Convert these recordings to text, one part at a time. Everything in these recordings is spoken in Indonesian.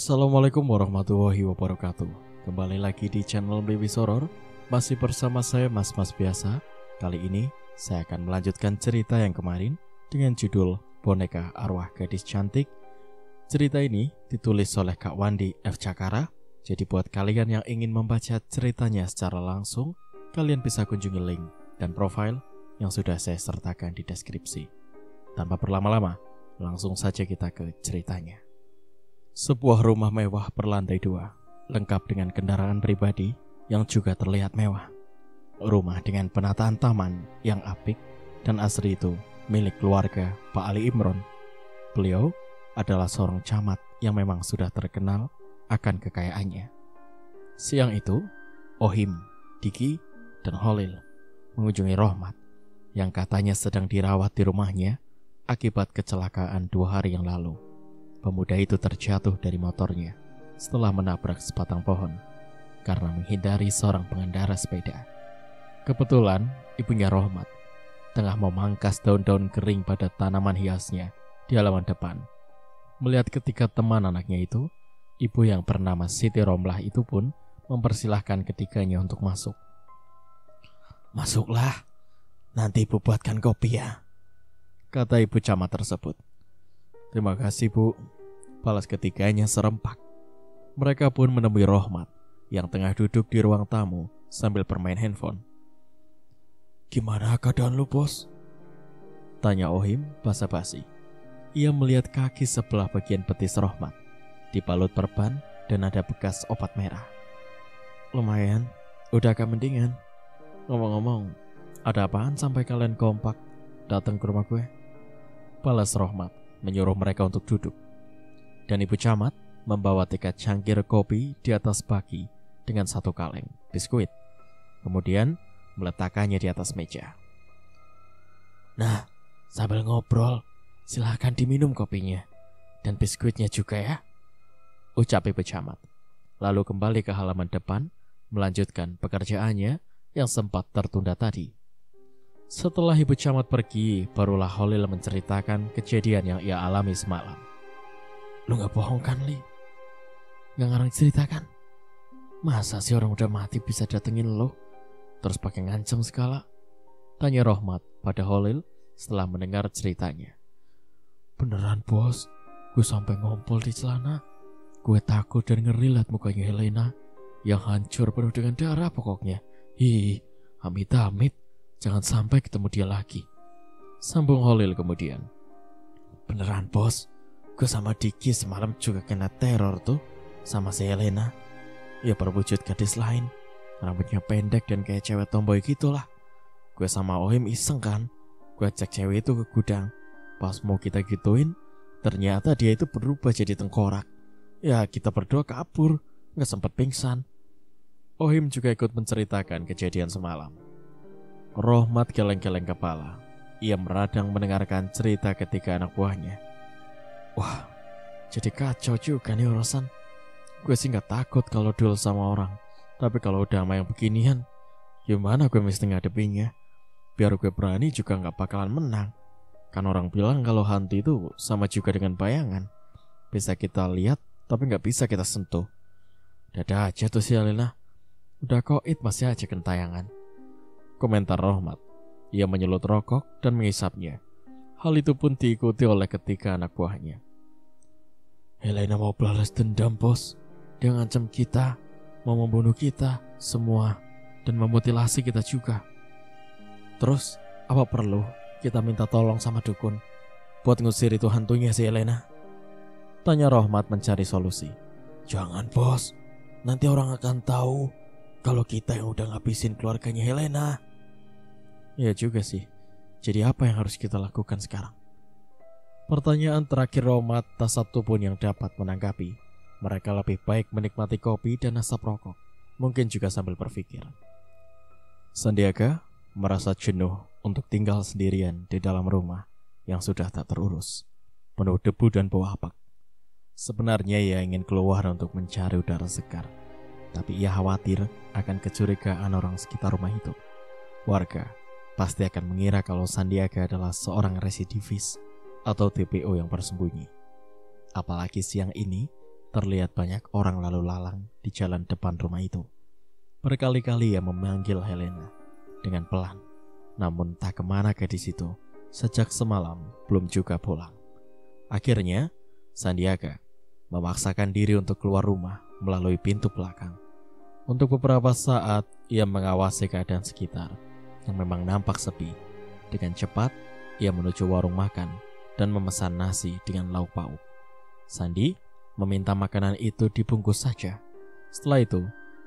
Assalamualaikum warahmatullahi wabarakatuh. Kembali lagi di channel Baby Horror. Masih bersama saya Mas biasa. Kali ini saya akan melanjutkan cerita yang kemarin dengan judul Boneka Arwah Gadis Cantik. Cerita ini ditulis oleh Kak Wandi F. Cakara. Jadi buat kalian yang ingin membaca ceritanya secara langsung, kalian bisa kunjungi link dan profil yang sudah saya sertakan di deskripsi. Tanpa berlama-lama, langsung saja kita ke ceritanya. Sebuah rumah mewah berlantai 2, lengkap dengan kendaraan pribadi yang juga terlihat mewah. Rumah dengan penataan taman yang apik dan asri itu milik keluarga Pak Ali Imron. Beliau adalah seorang camat yang memang sudah terkenal akan kekayaannya. Siang itu, Ohim, Diki, dan Holil mengunjungi Rohmat yang katanya sedang dirawat di rumahnya akibat kecelakaan 2 hari yang lalu. Pemuda itu terjatuh dari motornya setelah menabrak sebatang pohon karena menghindari seorang pengendara sepeda. Kebetulan ibunya Rohmat tengah memangkas daun-daun kering pada tanaman hiasnya di halaman depan. Melihat ketika teman anaknya itu, ibu yang bernama Siti Romlah itu pun mempersilahkan ketiganya untuk masuk. "Masuklah, nanti ibu buatkan kopi ya," kata ibu camat tersebut. "Terima kasih, Bu," balas ketiganya serempak. Mereka pun menemui Rohmat yang tengah duduk di ruang tamu sambil bermain handphone. "Gimana keadaan lu, Bos?" tanya Ohim basa-basi. Ia melihat kaki sebelah bagian betis Rohmat dibalut perban dan ada bekas obat merah. "Lumayan, udah agak mendingan. Ngomong-ngomong, ada apaan sampai kalian kompak datang ke rumah gue?" balas Rohmat menyuruh mereka untuk duduk. Dan ibu camat membawa 3 cangkir kopi di atas baki dengan 1 kaleng biskuit. Kemudian meletakkannya di atas meja. "Nah, sambil ngobrol, silahkan diminum kopinya. Dan biskuitnya juga ya," ucap ibu camat. Lalu kembali ke halaman depan, melanjutkan pekerjaannya yang sempat tertunda tadi. Setelah ibu camat pergi, barulah Holil menceritakan kejadian yang ia alami semalam. "Lu gak bohong kan, Li? Gak ngarang ceritakan? Masa sih orang udah mati bisa datengin lo, terus pakai ngancem segala?" tanya Rohmat pada Holil setelah mendengar ceritanya. "Beneran, Bos, gue sampai ngompol di celana. Gue takut dan ngeri liat mukanya Helena yang hancur penuh dengan darah pokoknya. Amit-amit, jangan sampai ketemu dia lagi," sambung Holil kemudian. "Beneran, Bos, gue sama Diki semalam juga kena teror tuh sama si Helena. Ya berwujud gadis lain, rambutnya pendek dan kayak cewek tomboy gitulah. Gue sama Ohim iseng kan, gue cek cewek itu ke gudang. Pas mau kita gituin, ternyata dia itu berubah jadi tengkorak. Ya kita berdua kabur, gak sempat pingsan." Ohim juga ikut menceritakan kejadian semalam. Rohmat geleng-geleng kepala. Ia meradang mendengarkan cerita ketiga anak buahnya. "Wah, jadi kacau juga nih urusan. Gue sih gak takut kalau duel sama orang, tapi kalau udah sama yang beginian, gimana gue mesti ngadepinnya? Biar gue berani juga gak bakalan menang. Kan orang bilang kalau hantu itu sama juga dengan bayangan. Bisa kita lihat, tapi gak bisa kita sentuh. Dadah aja tuh si Alina. Udah koit masih aja gentayangan," komentar Rohmat. Ia menyulut rokok dan mengisapnya. Hal itu pun diikuti oleh ketiga anak buahnya. "Helena mau balas dendam, Bos. Dia ngancam kita, mau membunuh kita semua, dan memutilasi kita juga. Terus, apa perlu kita minta tolong sama dukun buat ngusir itu hantunya si Helena?" tanya Rohmat mencari solusi. "Jangan, Bos. Nanti orang akan tahu kalau kita yang udah ngabisin keluarganya Helena." "Ya juga sih. Jadi apa yang harus kita lakukan sekarang?" Pertanyaan terakhir Rohmat tak satu pun yang dapat menanggapi. Mereka lebih baik menikmati kopi dan asap rokok, mungkin juga sambil berpikir. Sandiaga merasa jenuh untuk tinggal sendirian di dalam rumah yang sudah tak terurus, penuh debu dan bau apek. Sebenarnya ia ingin keluar untuk mencari udara segar, tapi ia khawatir akan kecurigaan orang sekitar rumah itu. Warga pasti akan mengira kalau Sandiaga adalah seorang residivis atau TPO yang bersembunyi. Apalagi siang ini terlihat banyak orang lalu lalang di jalan depan rumah itu. Berkali-kali ia memanggil Helena dengan pelan, namun tak kemana gadis itu sejak semalam belum juga pulang. Akhirnya, Sandiaga memaksakan diri untuk keluar rumah melalui pintu belakang. Untuk beberapa saat, ia mengawasi keadaan sekitar yang memang nampak sepi. Dengan cepat, ia menuju warung makan dan memesan nasi dengan lauk pauk. Sandi meminta makanan itu dibungkus saja. Setelah itu,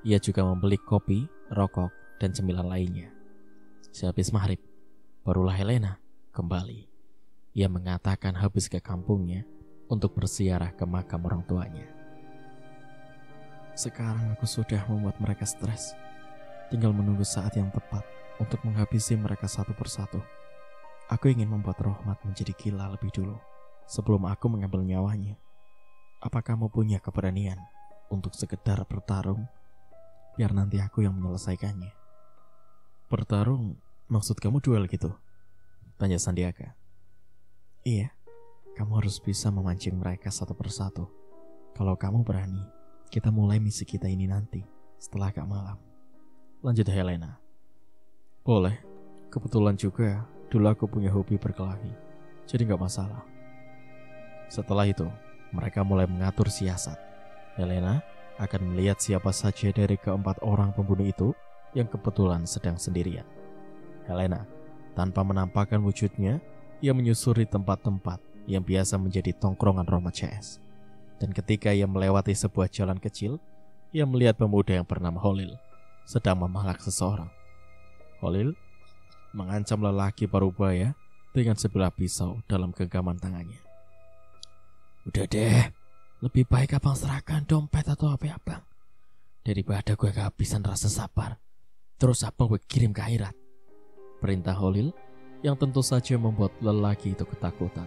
ia juga membeli kopi, rokok, dan cemilan lainnya. Sehabis maghrib, barulah Helena kembali. Ia mengatakan habis ke kampungnya untuk berziarah ke makam orang tuanya. Sekarang aku sudah membuat mereka stres. Tinggal menunggu saat yang tepat untuk menghabisi mereka satu persatu. Aku ingin membuat Rohmat menjadi gila lebih dulu sebelum aku mengambil nyawanya. Apa kamu punya keberanian untuk sekedar bertarung? Biar nanti aku yang menyelesaikannya. Bertarung? Maksud kamu duel gitu? Tanya Sandiaga. Iya, kamu harus bisa memancing mereka satu persatu. Kalau kamu berani, kita mulai misi kita ini nanti setelah agak malam. Lanjut Helena. Boleh, kebetulan juga dulu aku punya hobi berkelahi, jadi gak masalah. Setelah itu, mereka mulai mengatur siasat. Helena akan melihat siapa saja dari keempat orang pembunuh itu yang kebetulan sedang sendirian. Helena, tanpa menampakkan wujudnya, ia menyusuri tempat-tempat yang biasa menjadi tongkrongan Rohmat CS. Dan ketika ia melewati sebuah jalan kecil, ia melihat pemuda yang bernama Holil sedang memalak seseorang. Holil mengancam lelaki parubaya dengan sebilah pisau dalam genggaman tangannya. Udah deh, lebih baik abang serahkan dompet atau HP abang, daripada gue kehabisan rasa sabar terus abang gue kirim ke akhirat. Perintah Holil yang tentu saja membuat lelaki itu ketakutan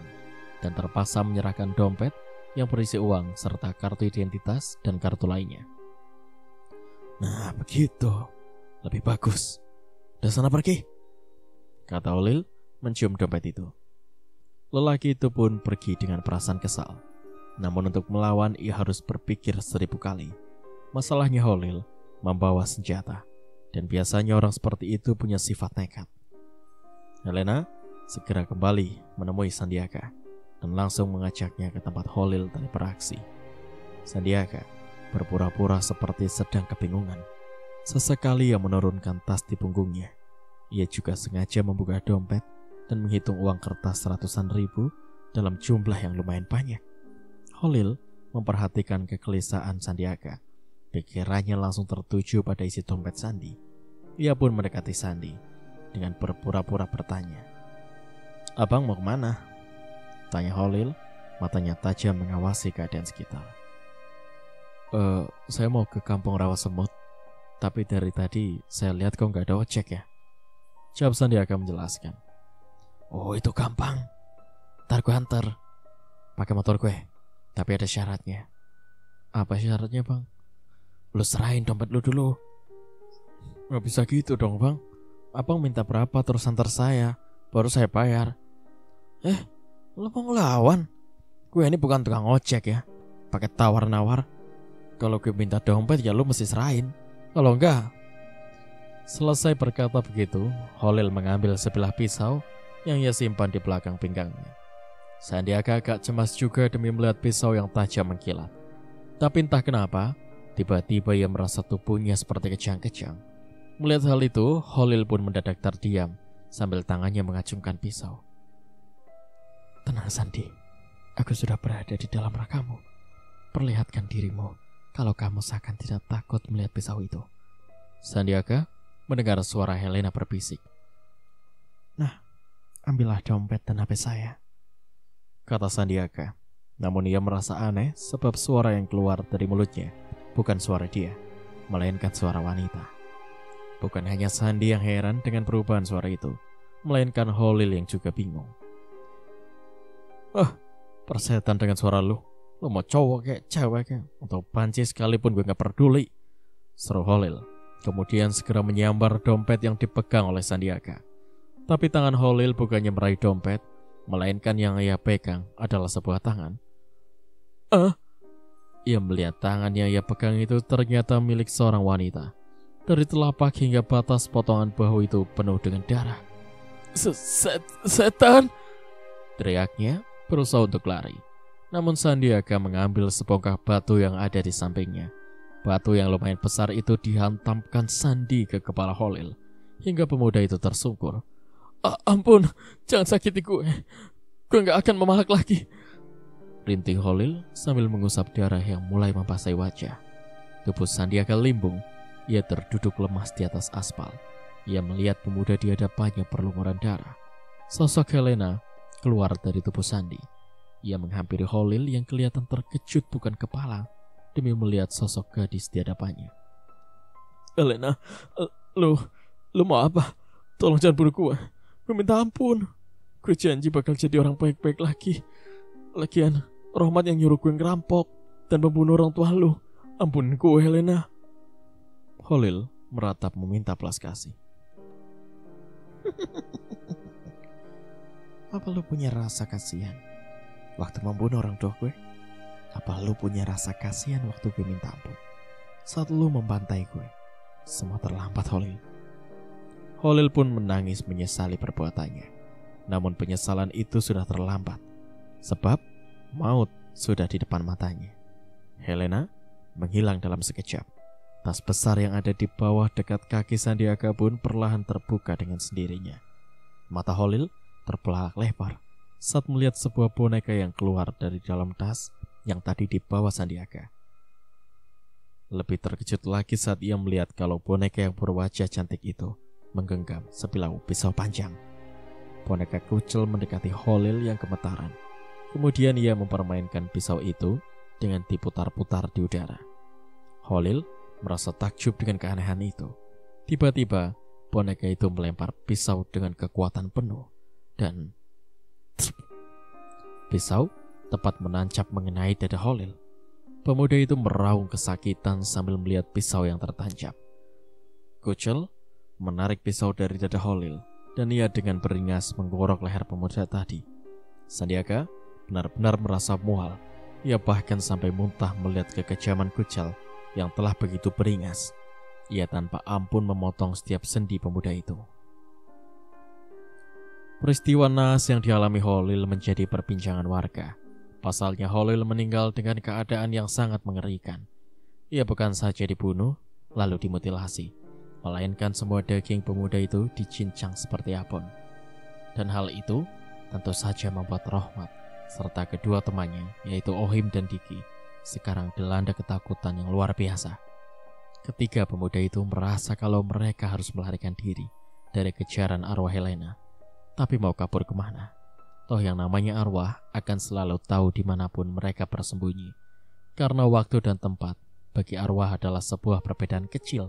dan terpaksa menyerahkan dompet yang berisi uang serta kartu identitas dan kartu lainnya. Nah begitu, lebih bagus. Udah sana pergi, kata Holil mencium dompet itu. Lelaki itu pun pergi dengan perasaan kesal. Namun untuk melawan ia harus berpikir 1000 kali. Masalahnya Holil membawa senjata, dan biasanya orang seperti itu punya sifat nekat. Helena segera kembali menemui Sandiaga dan langsung mengajaknya ke tempat Holil tadi beraksi. Sandiaga berpura-pura seperti sedang kebingungan. Sesekali ia menurunkan tas di punggungnya. Ia juga sengaja membuka dompet dan menghitung uang kertas ratusan ribu dalam jumlah yang lumayan banyak. Holil memperhatikan kegelisahan Sandiaga. Pikirannya langsung tertuju pada isi dompet Sandi. Ia pun mendekati Sandi dengan berpura-pura bertanya. Abang mau kemana? Tanya Holil, matanya tajam mengawasi keadaan sekitar. Saya mau ke kampung Rawa Semut, tapi dari tadi saya lihat kok gak ada ojek ya, jawab Sandiaga menjelaskan. Oh itu gampang, ntar gue antar pakai motor gue, tapi ada syaratnya. Apa syaratnya bang? Lu serahin dompet lu dulu. Gak bisa gitu dong bang. Abang minta berapa terus antar saya, baru saya bayar. Lu mau ngelawan? Gue ini bukan tukang ojek ya, pakai tawar-nawar. Kalau gue minta dompet ya lu mesti serahin. Kalau enggak. Selesai berkata begitu, Holil mengambil sebilah pisau yang ia simpan di belakang pinggangnya. Sandiaga agak cemas juga demi melihat pisau yang tajam mengkilat. Tapi entah kenapa, tiba-tiba ia merasa tubuhnya seperti kejang-kejang. Melihat hal itu, Holil pun mendadak terdiam sambil tangannya mengacungkan pisau. Tenang Sandi, aku sudah berada di dalam rakamu. Perlihatkan dirimu kalau kamu seakan tidak takut melihat pisau itu. Sandiaga mendengar suara Helena berbisik. Nah, ambillah dompet dan HP saya, kata Sandiaga. Namun ia merasa aneh sebab suara yang keluar dari mulutnya bukan suara dia, melainkan suara wanita. Bukan hanya Sandi yang heran dengan perubahan suara itu, melainkan Holil yang juga bingung. Persetan dengan suara lu mau cowok kayak cewek kayak, untuk panci sekalipun gue gak peduli, seru Holil. Kemudian segera menyambar dompet yang dipegang oleh Sandiaga. Tapi tangan Holil bukannya meraih dompet, melainkan yang ia pegang adalah sebuah tangan. Ia melihat tangan yang ia pegang itu ternyata milik seorang wanita. Dari telapak hingga batas potongan bahu itu penuh dengan darah. Setan! Teriaknya berusaha untuk lari. Namun Sandiaga mengambil sebongkah batu yang ada di sampingnya. Batu yang lumayan besar itu dihantamkan Sandi ke kepala Holil, hingga pemuda itu tersungkur. Ampun, jangan sakiti gue. Gue gak akan memalak lagi. Rintih Holil sambil mengusap darah yang mulai membasahi wajah. Tubuh Sandiaga limbung. Ia terduduk lemas di atas aspal. Ia melihat pemuda di hadapannya berlumuran darah. Sosok Helena keluar dari tubuh Sandi. Ia menghampiri Holil yang kelihatan terkejut bukan kepala demi melihat sosok gadis di hadapannya. Helena, lu mau apa? Tolong jangan bunuh gue. Gue minta ampun. Gue janji bakal jadi orang baik-baik lagi. Lagian, Rohmat yang nyuruh gue ngerampok dan membunuh orang tua lu. Ampunin gue, Helena. Holil meratap meminta belas kasih. Apa lu punya rasa kasihan waktu membunuh orang tua gue? Apa lu punya rasa kasihan waktu gue minta ampun saat lu membantai gue? Semua terlambat, Holil. Holil pun menangis menyesali perbuatannya. Namun penyesalan itu sudah terlambat, sebab maut sudah di depan matanya. Helena menghilang dalam sekejap. Tas besar yang ada di bawah dekat kaki Sandiaga pun perlahan terbuka dengan sendirinya. Mata Holil terbelalak lebar saat melihat sebuah boneka yang keluar dari dalam tas yang tadi dibawa Sandiaga. Lebih terkejut lagi saat ia melihat kalau boneka yang berwajah cantik itu menggenggam sebilah pisau panjang. Boneka Kucel mendekati Holil yang gemetaran. Kemudian ia mempermainkan pisau itu dengan diputar-putar di udara. Holil merasa takjub dengan keanehan itu. Tiba-tiba boneka itu melempar pisau dengan kekuatan penuh dan pisau tepat menancap mengenai dada Holil. Pemuda itu meraung kesakitan sambil melihat pisau yang tertancap. Kucel menarik pisau dari dada Holil dan ia dengan beringas menggorok leher pemuda tadi. Sandiaga benar-benar merasa mual. Ia bahkan sampai muntah melihat kekejaman Kucel yang telah begitu beringas. Ia tanpa ampun memotong setiap sendi pemuda itu. Peristiwa naas yang dialami Holil menjadi perbincangan warga. Pasalnya Holil meninggal dengan keadaan yang sangat mengerikan. Ia bukan saja dibunuh lalu dimutilasi, melainkan semua daging pemuda itu dicincang seperti abon. Dan hal itu tentu saja membuat Rohmat serta kedua temannya, yaitu Ohim dan Diki, sekarang dilanda ketakutan yang luar biasa. Ketiga pemuda itu merasa kalau mereka harus melarikan diri dari kejaran arwah Helena. Tapi mau kabur kemana? Toh yang namanya arwah akan selalu tahu dimanapun mereka bersembunyi. Karena waktu dan tempat bagi arwah adalah sebuah perbedaan kecil.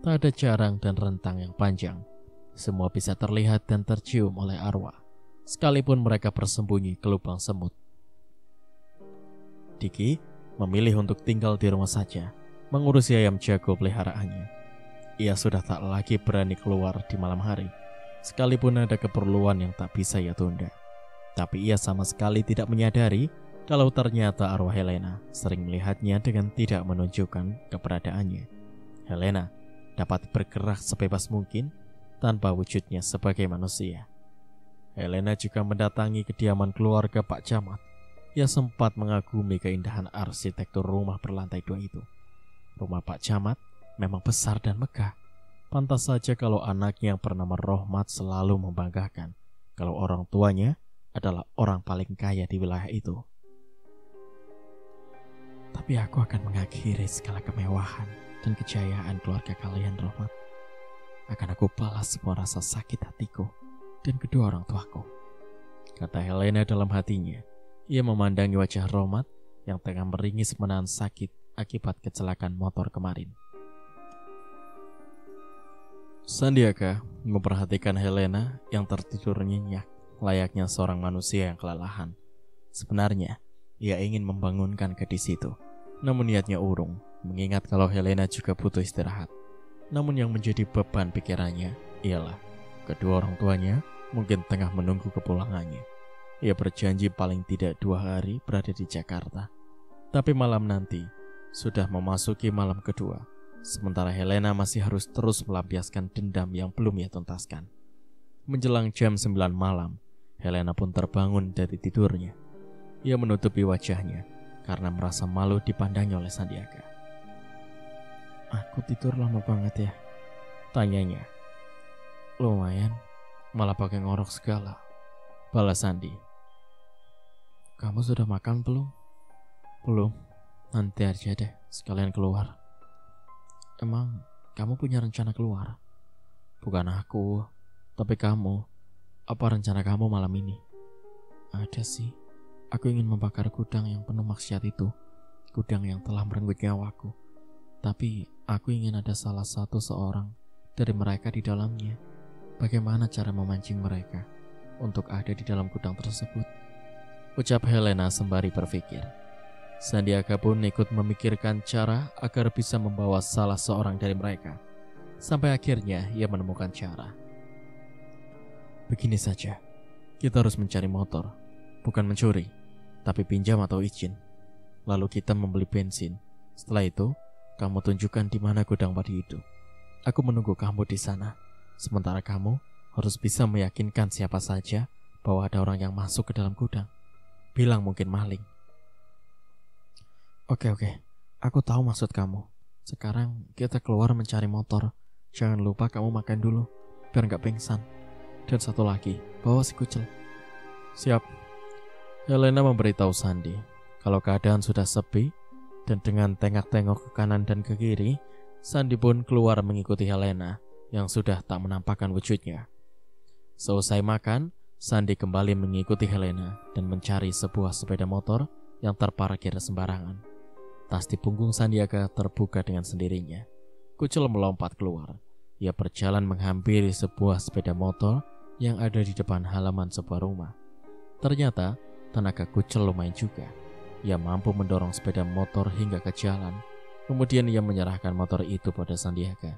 Tak ada jarang dan rentang yang panjang. Semua bisa terlihat dan tercium oleh arwah, sekalipun mereka bersembunyi ke lubang semut. Diki memilih untuk tinggal di rumah saja, mengurusi ayam jago peliharaannya. Ia sudah tak lagi berani keluar di malam hari, sekalipun ada keperluan yang tak bisa ia tunda. Tapi ia sama sekali tidak menyadari kalau ternyata arwah Helena sering melihatnya dengan tidak menunjukkan keberadaannya. Helena dapat bergerak sebebas mungkin tanpa wujudnya sebagai manusia. Helena juga mendatangi kediaman keluarga Pak Camat. Ia sempat mengagumi keindahan arsitektur rumah berlantai 2 itu. Rumah Pak Camat memang besar dan megah. Pantas saja kalau anaknya yang bernama Rohmat selalu membanggakan kalau orang tuanya adalah orang paling kaya di wilayah itu. Tapi aku akan mengakhiri segala kemewahan dan kejayaan keluarga kalian, Rohmat. Akan aku balas semua rasa sakit hatiku dan kedua orang tuaku, kata Helena dalam hatinya. Ia memandangi wajah Rohmat yang tengah meringis menahan sakit akibat kecelakaan motor kemarin. Sandiaga memperhatikan Helena yang tertidur nyenyak layaknya seorang manusia yang kelelahan. Sebenarnya ia ingin membangunkan gadis itu, namun niatnya urung, mengingat kalau Helena juga butuh istirahat. Namun yang menjadi beban pikirannya ialah kedua orang tuanya mungkin tengah menunggu kepulangannya. Ia berjanji paling tidak 2 hari berada di Jakarta. Tapi malam nanti sudah memasuki malam kedua, sementara Helena masih harus terus melampiaskan dendam yang belum ia tuntaskan. Menjelang jam 9 malam, Helena pun terbangun dari tidurnya. Ia menutupi wajahnya karena merasa malu dipandangi oleh Sandiaga. "Aku tidur lama banget ya?" tanyanya. "Lumayan, malah pakai ngorok segala," balas Sandi. "Kamu sudah makan belum?" "Belum, nanti aja deh, sekalian keluar." "Emang kamu punya rencana keluar?" "Bukan aku, tapi kamu. Apa rencana kamu malam ini?" "Ada sih, aku ingin membakar gudang yang penuh maksiat itu, gudang yang telah merenggut nyawaku. Tapi aku ingin ada salah satu seorang dari mereka di dalamnya. Bagaimana cara memancing mereka untuk ada di dalam gudang tersebut?" ucap Helena sembari berpikir. Sandiaga pun ikut memikirkan cara agar bisa membawa salah seorang dari mereka. Sampai akhirnya ia menemukan cara. "Begini saja, kita harus mencari motor, bukan mencuri, tapi pinjam atau izin. Lalu kita membeli bensin. Setelah itu, kamu tunjukkan di mana gudang padi itu. Aku menunggu kamu di sana. Sementara kamu harus bisa meyakinkan siapa saja bahwa ada orang yang masuk ke dalam gudang. Bilang mungkin maling." Oke, aku tahu maksud kamu. Sekarang kita keluar mencari motor. Jangan lupa kamu makan dulu, biar gak pingsan. Dan satu lagi, bawa si kucel." "Siap." Helena memberitahu Sandi kalau keadaan sudah sepi, dan dengan tengok-tengok ke kanan dan ke kiri, Sandi pun keluar mengikuti Helena yang sudah tak menampakkan wujudnya. Seusai makan, Sandi kembali mengikuti Helena dan mencari sebuah sepeda motor yang terparkir sembarangan. Tas di punggung Sandiaga terbuka dengan sendirinya. Kucel melompat keluar. Ia berjalan menghampiri sebuah sepeda motor yang ada di depan halaman sebuah rumah. Ternyata tenaga Kucel lumayan juga. Ia mampu mendorong sepeda motor hingga ke jalan. Kemudian ia menyerahkan motor itu pada Sandiaga.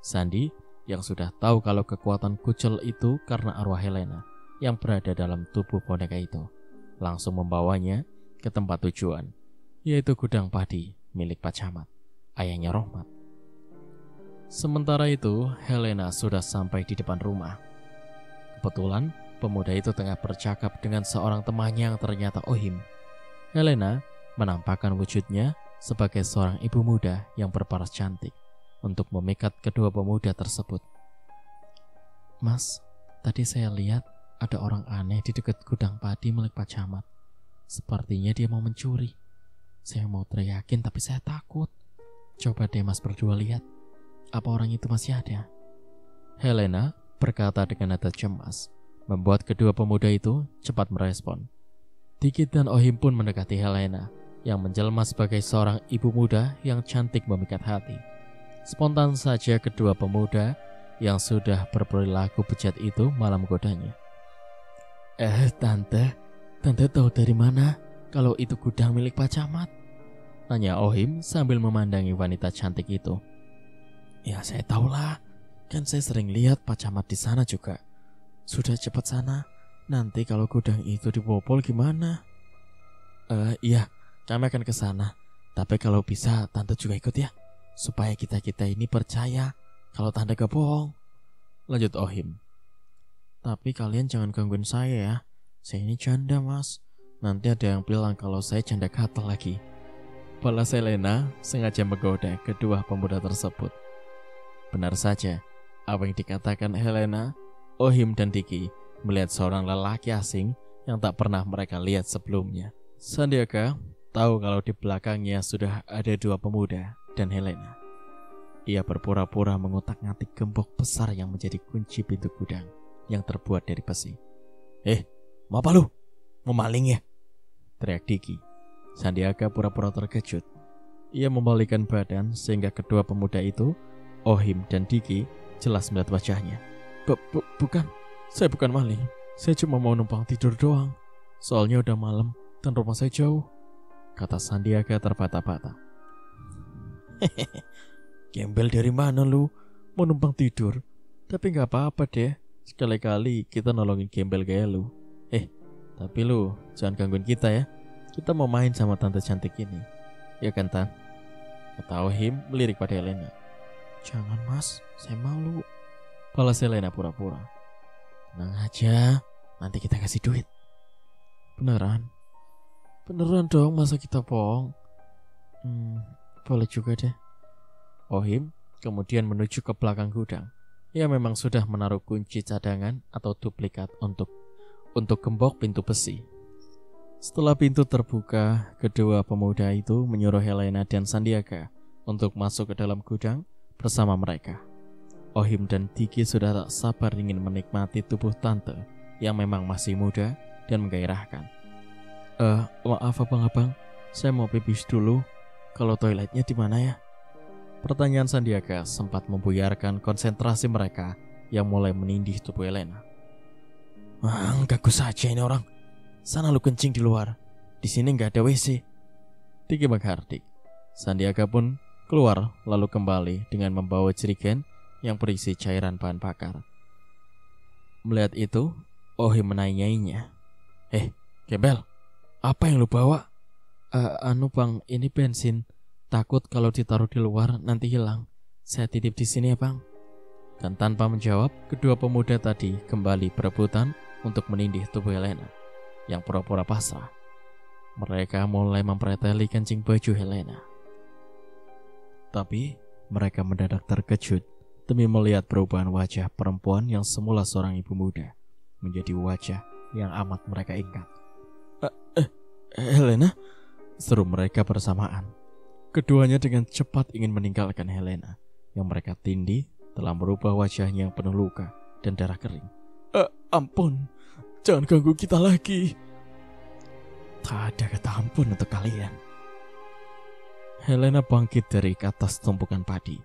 Sandi yang sudah tahu kalau kekuatan Kucel itu karena arwah Helena yang berada dalam tubuh boneka itu, langsung membawanya ke tempat tujuan, yaitu gudang padi milik Pak Camat, ayahnya Rohmat. Sementara itu, Helena sudah sampai di depan rumah. Kebetulan, pemuda itu tengah bercakap dengan seorang temannya yang ternyata Ohim. Helena menampakkan wujudnya sebagai seorang ibu muda yang berparas cantik untuk memikat kedua pemuda tersebut. "Mas, tadi saya lihat ada orang aneh di dekat gudang padi milik Pak Camat. Sepertinya dia mau mencuri. Saya mau teriakin tapi saya takut. Coba deh mas berdua lihat, apa orang itu masih ada?" Helena berkata dengan nada cemas, membuat kedua pemuda itu cepat merespon. Dikit dan Ohim pun mendekati Helena yang menjelma sebagai seorang ibu muda yang cantik memikat hati. Spontan saja kedua pemuda yang sudah berperilaku bejat itu malah menggodanya. Tante tahu dari mana kalau itu gudang milik Pak Camat?" tanya Ohim sambil memandangi wanita cantik itu. "Ya saya tahulah, kan saya sering lihat Pak Camat di sana juga. Sudah cepat sana, nanti kalau gudang itu dibobol gimana?" Iya, kami akan ke sana. Tapi kalau bisa tante juga ikut ya, supaya kita ini percaya kalau tante gak bohong," lanjut Ohim. "Tapi kalian jangan gangguin saya ya. Saya ini janda mas. Nanti ada yang bilang kalau saya janda gatel lagi," balas Helena sengaja menggoda kedua pemuda tersebut. Benar saja, apa yang dikatakan Helena, Ohim dan Diki melihat seorang lelaki asing yang tak pernah mereka lihat sebelumnya. Sandiaga tahu kalau di belakangnya sudah ada dua pemuda dan Helena. Ia berpura-pura mengutak-ngatik gembok besar yang menjadi kunci pintu gudang yang terbuat dari besi. Mau apa lu? Mau maling ya?" teriak Diki. Sandiaga pura-pura terkejut. Ia membalikkan badan sehingga kedua pemuda itu, Ohim dan Diki, jelas melihat wajahnya. Bukan, saya bukan maling. Saya cuma mau numpang tidur doang. Soalnya udah malam dan rumah saya jauh," kata Sandiaga terbata-bata. "Gembel dari mana lu? Mau numpang tidur? Tapi gak apa-apa deh. Sekali-kali kita nolongin gembel kayak lu. Tapi lu jangan gangguin kita ya. Kita mau main sama tante cantik ini. Ya kan, Tan? Kata Ohim melirik pada Helena. Jangan, Mas, saya malu. Balas Helena pura-pura. Tenang aja, nanti kita kasih duit. Beneran? Beneran dong, masa kita bohong? Boleh juga deh. Ohim kemudian menuju ke belakang gudang. Ia memang sudah menaruh kunci cadangan atau duplikat untuk gembok pintu besi. Setelah pintu terbuka, kedua pemuda itu menyuruh Helena dan Sandiaga untuk masuk ke dalam gudang bersama mereka. Ohim dan Diki sudah tak sabar ingin menikmati tubuh tante yang memang masih muda dan menggairahkan. Maaf abang-abang, saya mau pipis dulu. Kalau toiletnya di mana ya? Pertanyaan Sandiaga sempat membuyarkan konsentrasi mereka yang mulai menindih tubuh Helena. Ganggu saja ini orang. Sana lu kencing di luar. Di sini nggak ada WC. Diki menghardik. Sandiaga pun keluar lalu kembali dengan membawa jerigen yang berisi cairan bahan bakar. Melihat itu, Ohim menanyainya. Gembel, apa yang lu bawa? Bang, ini bensin. Takut kalau ditaruh di luar nanti hilang. Saya titip di sini ya, Bang. Dan tanpa menjawab, kedua pemuda tadi kembali berebutan untuk menindih tubuh Helena yang pura-pura pasrah. Mereka mulai mempreteli kancing baju Helena. Tapi mereka mendadak terkejut demi melihat perubahan wajah perempuan yang semula seorang ibu muda menjadi wajah yang amat mereka ingat. Helena? Seru mereka bersamaan. Keduanya dengan cepat ingin meninggalkan Helena yang mereka tindih telah merubah wajahnya yang penuh luka dan darah kering. Ampun, jangan ganggu kita lagi. Tak ada kata ampun untuk kalian. Helena bangkit dari atas tumpukan padi.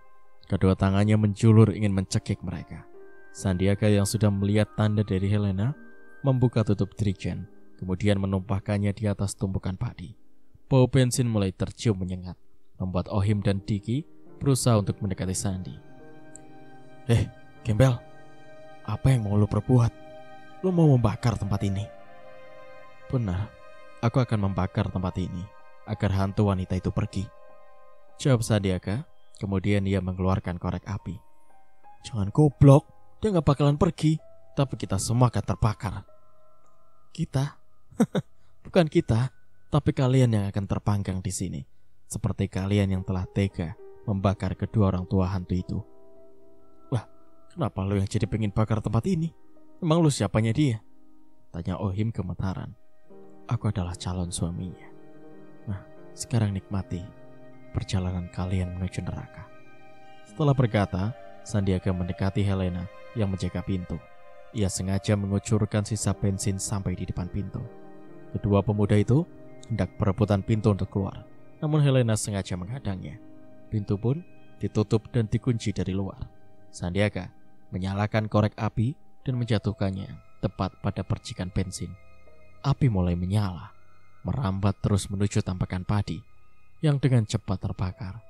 Kedua tangannya menjulur ingin mencekik mereka. Sandiaga yang sudah melihat tanda dari Helena membuka tutup jerigen, kemudian menumpahkannya di atas tumpukan padi. Bau bensin mulai tercium menyengat, membuat Ohim dan Diki berusaha untuk mendekati Sandi. Gembel, apa yang mau lu perbuat? Lu mau membakar tempat ini? Benar, aku akan membakar tempat ini agar hantu wanita itu pergi, jawab Sandiaga. Kemudian ia mengeluarkan korek api. Jangan goblok, dia gak bakalan pergi, tapi kita semua akan terbakar. Kita? Bukan kita, tapi kalian yang akan terpanggang di sini, seperti kalian yang telah tega membakar kedua orang tua hantu itu. Wah, kenapa lu yang jadi pengen bakar tempat ini? Emang lu siapanya dia? Tanya Ohim gemetaran. Aku adalah calon suaminya. Nah, sekarang nikmati perjalanan kalian menuju neraka. Setelah berkata, Sandiaga mendekati Helena yang menjaga pintu. Ia sengaja mengucurkan sisa bensin sampai di depan pintu. Kedua pemuda itu hendak berebutan pintu untuk keluar, namun Helena sengaja menghadangnya. Pintu pun ditutup dan dikunci dari luar. Sandiaga menyalakan korek api dan menjatuhkannya tepat pada percikan bensin. Api mulai menyala, merambat terus menuju tampakan padi yang dengan cepat terbakar.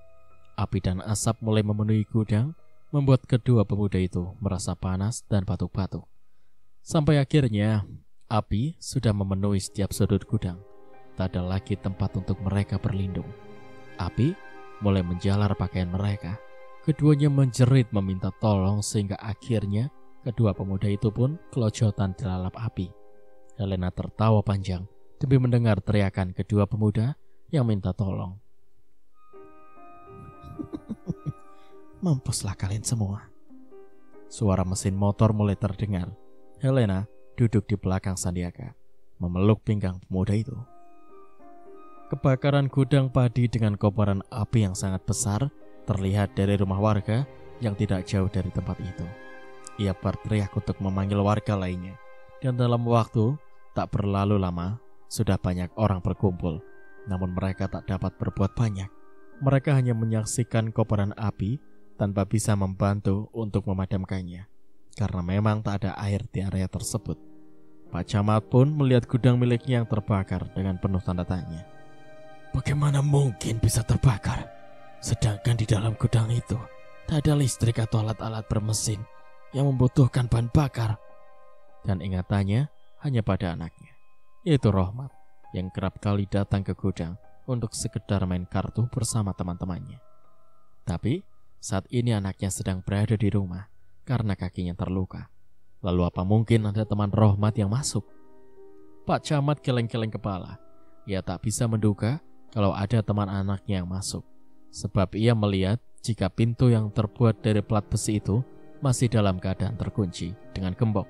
Api dan asap mulai memenuhi gudang, membuat kedua pemuda itu merasa panas dan batuk-batuk. Sampai akhirnya, api sudah memenuhi setiap sudut gudang. Tak ada lagi tempat untuk mereka berlindung. Api mulai menjalar pakaian mereka. Keduanya menjerit meminta tolong sehingga akhirnya kedua pemuda itu pun kelojotan dilalap api. Helena tertawa panjang demi mendengar teriakan kedua pemuda yang minta tolong. Mampuslah kalian semua. Suara mesin motor mulai terdengar. Helena duduk di belakang Sandiaga, memeluk pinggang pemuda itu. Kebakaran gudang padi dengan kobaran api yang sangat besar terlihat dari rumah warga yang tidak jauh dari tempat itu. Ia berteriak untuk memanggil warga lainnya, dan dalam waktu tak berlalu lama sudah banyak orang berkumpul. Namun mereka tak dapat berbuat banyak. Mereka hanya menyaksikan kobaran api tanpa bisa membantu untuk memadamkannya, karena memang tak ada air di area tersebut. Pak Camat pun melihat gudang miliknya yang terbakar dengan penuh tanda tanya. Bagaimana mungkin bisa terbakar? Sedangkan di dalam gudang itu tak ada listrik atau alat-alat bermesin yang membutuhkan bahan bakar. Dan ingatannya hanya pada anaknya, yaitu Rohmat, yang kerap kali datang ke gudang untuk sekedar main kartu bersama teman-temannya. Tapi saat ini anaknya sedang berada di rumah karena kakinya terluka. Lalu apa mungkin ada teman Rohmat yang masuk? Pak Camat geleng-geleng kepala. Ia tak bisa menduga kalau ada teman anaknya yang masuk. Sebab ia melihat jika pintu yang terbuat dari plat besi itu masih dalam keadaan terkunci dengan gembok.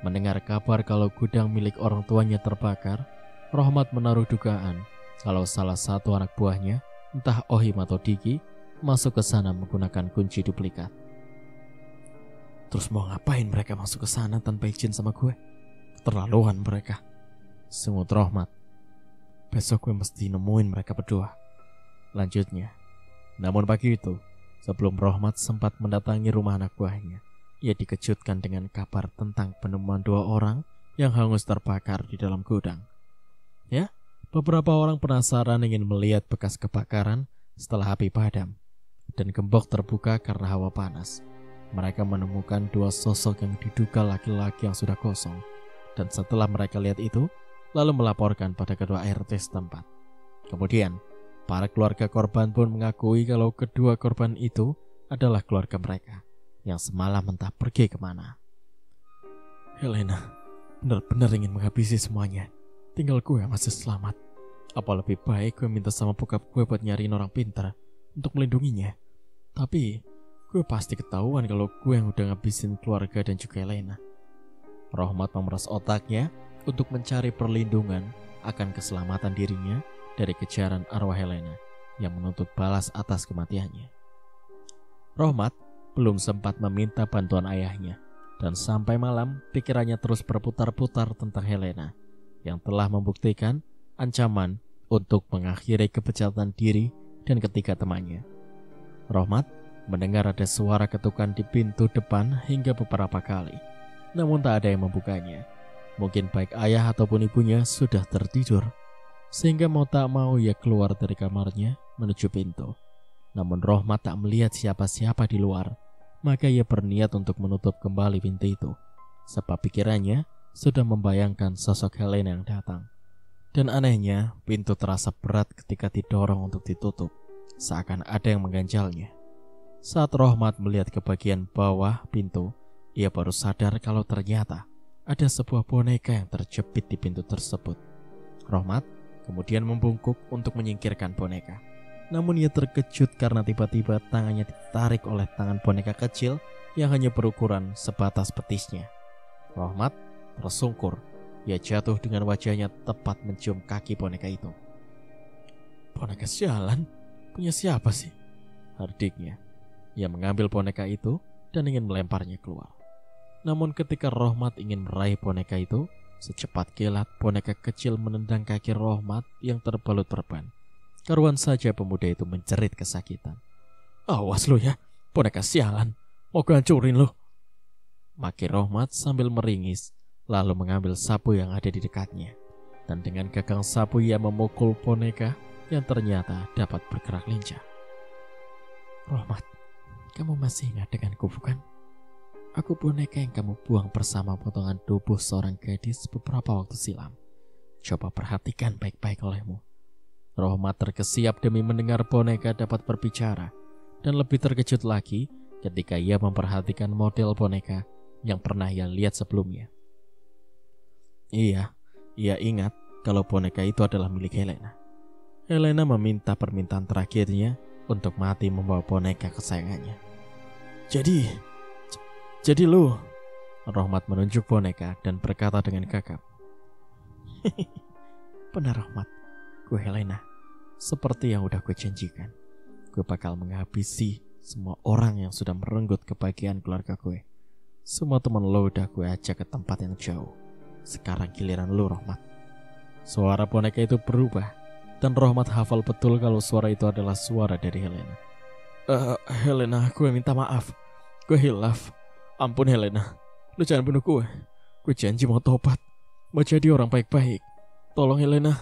Mendengar kabar kalau gudang milik orang tuanya terbakar, Rohmat menaruh dugaan kalau salah satu anak buahnya, entah Ohim atau Diki, masuk ke sana menggunakan kunci duplikat. Terus mau ngapain mereka masuk ke sana tanpa izin sama gue? Keterlaluan mereka, sungut Rohmat. Besok gue mesti nemuin mereka berdua. Lanjutnya, namun pagi itu, sebelum Rohmat sempat mendatangi rumah anak buahnya, ia dikejutkan dengan kabar tentang penemuan 2 orang yang hangus terbakar di dalam gudang. Ya, beberapa orang penasaran ingin melihat bekas kebakaran setelah api padam dan gembok terbuka karena hawa panas. Mereka menemukan 2 sosok yang diduga laki-laki yang sudah kosong, dan setelah mereka lihat itu, lalu melaporkan pada ketua RT setempat. Kemudian, para keluarga korban pun mengakui kalau kedua korban itu adalah keluarga mereka yang semalam entah pergi kemana. Helena benar-benar ingin menghabisi semuanya. Tinggal gue yang masih selamat. Apa lebih baik gue minta sama bokap gue buat nyariin orang pintar untuk melindunginya? Tapi gue pasti ketahuan kalau gue yang udah ngabisin keluarga dan juga Helena. Rohmat memeras otaknya untuk mencari perlindungan akan keselamatan dirinya dari kejaran arwah Helena yang menuntut balas atas kematiannya. Rohmat belum sempat meminta bantuan ayahnya, dan sampai malam pikirannya terus berputar-putar tentang Helena yang telah membuktikan ancaman untuk mengakhiri kebejatan diri dan ketiga temannya. Rohmat mendengar ada suara ketukan di pintu depan hingga beberapa kali, namun tak ada yang membukanya. Mungkin baik ayah ataupun ibunya sudah tertidur, sehingga mau tak mau ia keluar dari kamarnya menuju pintu. Namun Rohmat tak melihat siapa-siapa di luar, maka ia berniat untuk menutup kembali pintu itu, sebab pikirannya sudah membayangkan sosok Helena yang datang. Dan anehnya, pintu terasa berat ketika didorong untuk ditutup, seakan ada yang mengganjalnya. Saat Rohmat melihat ke bagian bawah pintu, ia baru sadar kalau ternyata ada sebuah boneka yang terjepit di pintu tersebut. Rohmat kemudian membungkuk untuk menyingkirkan boneka. Namun ia terkejut karena tiba-tiba tangannya ditarik oleh tangan boneka kecil yang hanya berukuran sebatas betisnya. Rohmat tersungkur. Ia jatuh dengan wajahnya tepat mencium kaki boneka itu. Boneka sialan? Punya siapa sih? Hardiknya. Ia mengambil boneka itu dan ingin melemparnya keluar. Namun ketika Rohmat ingin meraih boneka itu, secepat kilat boneka kecil menendang kaki Rohmat yang terbalut perban. Karuan saja pemuda itu menjerit kesakitan. Awas lo ya, boneka sialan, mau gue hancurin lo. Maki Rohmat sambil meringis, lalu mengambil sapu yang ada di dekatnya. Dan dengan gagang sapu ia memukul boneka yang ternyata dapat bergerak lincah. Rohmat, kamu masih ingat denganku bukan? Aku boneka yang kamu buang bersama potongan tubuh seorang gadis beberapa waktu silam. Coba perhatikan baik-baik olehmu. Rohmat terkesiap demi mendengar boneka dapat berbicara, dan lebih terkejut lagi ketika ia memperhatikan model boneka yang pernah ia lihat sebelumnya. Iya, ia ingat kalau boneka itu adalah milik Helena. Helena meminta permintaan terakhirnya untuk mati membawa boneka kesayangannya. Jadi lu? Rohmat menunjuk boneka dan berkata dengan gagap. Benar Rohmat, gue Helena. Seperti yang udah gue janjikan, gue bakal menghabisi semua orang yang sudah merenggut kebahagiaan keluarga gue. Semua teman lo udah gue ajak ke tempat yang jauh. Sekarang giliran lo Rohmat. Suara boneka itu berubah, dan Rohmat hafal betul kalau suara itu adalah suara dari Helena. Helena, gue minta maaf. Gue hilaf. Ampun Helena, lu jangan bunuh gue. Gue janji mau tobat, mau jadi orang baik-baik. Tolong Helena,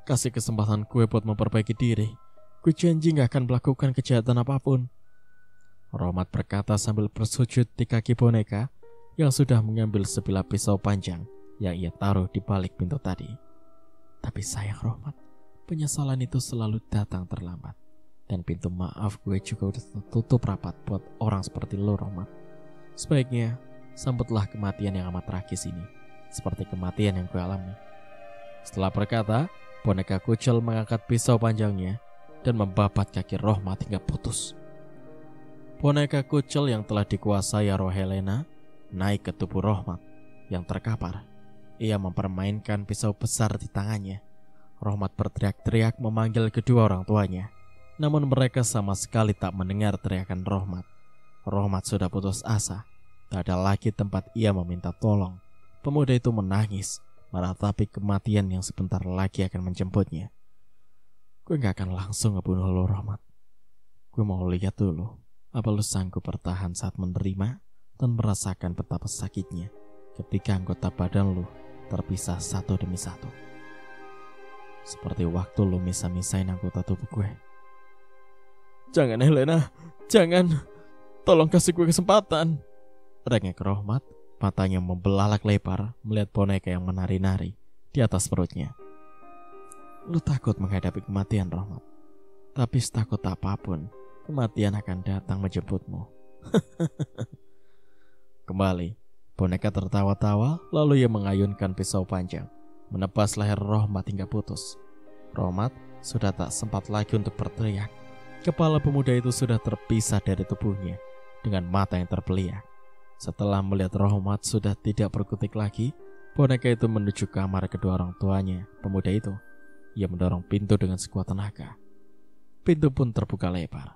kasih kesempatan gue buat memperbaiki diri. Gue janji gak akan melakukan kejahatan apapun. Rohmat berkata sambil bersujud di kaki boneka yang sudah mengambil sebilah pisau panjang yang ia taruh di balik pintu tadi. Tapi sayang Rohmat, penyesalan itu selalu datang terlambat. Dan pintu maaf gue juga udah tertutup rapat buat orang seperti lo Rohmat. Sebaiknya sambutlah kematian yang amat tragis ini, seperti kematian yang gue alami. Setelah berkata, boneka kucel mengangkat pisau panjangnya dan membabat kaki Rohmat hingga putus. Boneka kucel yang telah dikuasai roh Helena naik ke tubuh Rohmat yang terkapar. Ia mempermainkan pisau besar di tangannya. Rohmat berteriak-teriak memanggil kedua orang tuanya. Namun mereka sama sekali tak mendengar teriakan Rohmat. Rohmat sudah putus asa. Tak ada lagi tempat ia meminta tolong. Pemuda itu menangis, meratapi kematian yang sebentar lagi akan menjemputnya. Gue gak akan langsung ngebunuh lo Rohmat. Gue mau lihat dulu, apa lo sanggup bertahan saat menerima dan merasakan betapa sakitnya ketika anggota badan lo terpisah satu demi satu. Seperti waktu lo misa-misain anggota tubuh gue. Jangan Helena, jangan. Tolong kasih gue kesempatan. Rengek Rohmat, matanya membelalak lebar melihat boneka yang menari-nari di atas perutnya. Lu takut menghadapi kematian Rohmat. Tapi setakut apapun, kematian akan datang menjemputmu. Kembali, boneka tertawa-tawa lalu ia mengayunkan pisau panjang, menebas leher Rohmat hingga putus. Rohmat sudah tak sempat lagi untuk berteriak. Kepala pemuda itu sudah terpisah dari tubuhnya dengan mata yang terbeliak. Setelah melihat Rohmat sudah tidak berkutik lagi, boneka itu menuju kamar kedua orang tuanya, pemuda itu. Ia mendorong pintu dengan sekuat tenaga. Pintu pun terbuka lebar.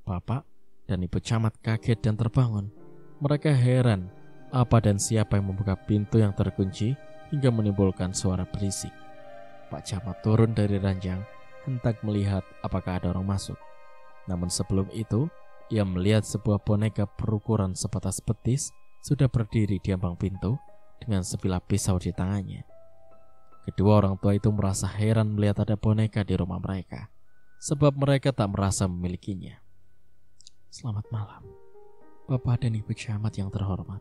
Bapak dan Ibu Camat kaget dan terbangun. Mereka heran apa dan siapa yang membuka pintu yang terkunci hingga menimbulkan suara berisik. Pak Camat turun dari ranjang hendak melihat apakah ada orang masuk. Namun sebelum itu, ia melihat sebuah boneka berukuran sebatas betis sudah berdiri di ambang pintu dengan sebilah pisau di tangannya. Kedua orang tua itu merasa heran melihat ada boneka di rumah mereka, sebab mereka tak merasa memilikinya. Selamat malam, Bapak dan Ibu Camat yang terhormat.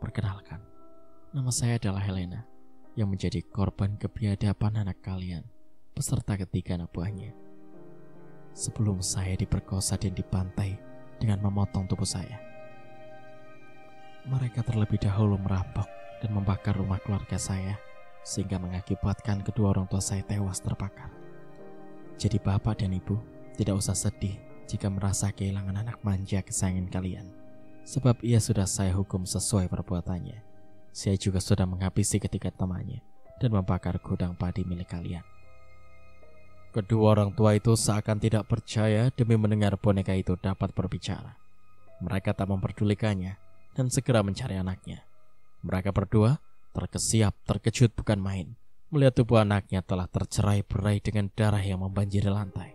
Perkenalkan, nama saya adalah Helena, yang menjadi korban kebiadaban anak kalian, beserta ketiga anak buahnya. Sebelum saya diperkosa dan dibantai dengan memotong tubuh saya, mereka terlebih dahulu merampok dan membakar rumah keluarga saya, sehingga mengakibatkan kedua orang tua saya tewas terbakar. Jadi Bapak dan Ibu tidak usah sedih jika merasa kehilangan anak manja kesayangan kalian, sebab ia sudah saya hukum sesuai perbuatannya. Saya juga sudah menghabisi ketiga temannya dan membakar gudang padi milik kalian. Kedua orang tua itu seakan tidak percaya demi mendengar boneka itu dapat berbicara. Mereka tak memperdulikannya dan segera mencari anaknya. Mereka berdua terkesiap, terkejut bukan main melihat tubuh anaknya telah tercerai-berai dengan darah yang membanjiri lantai.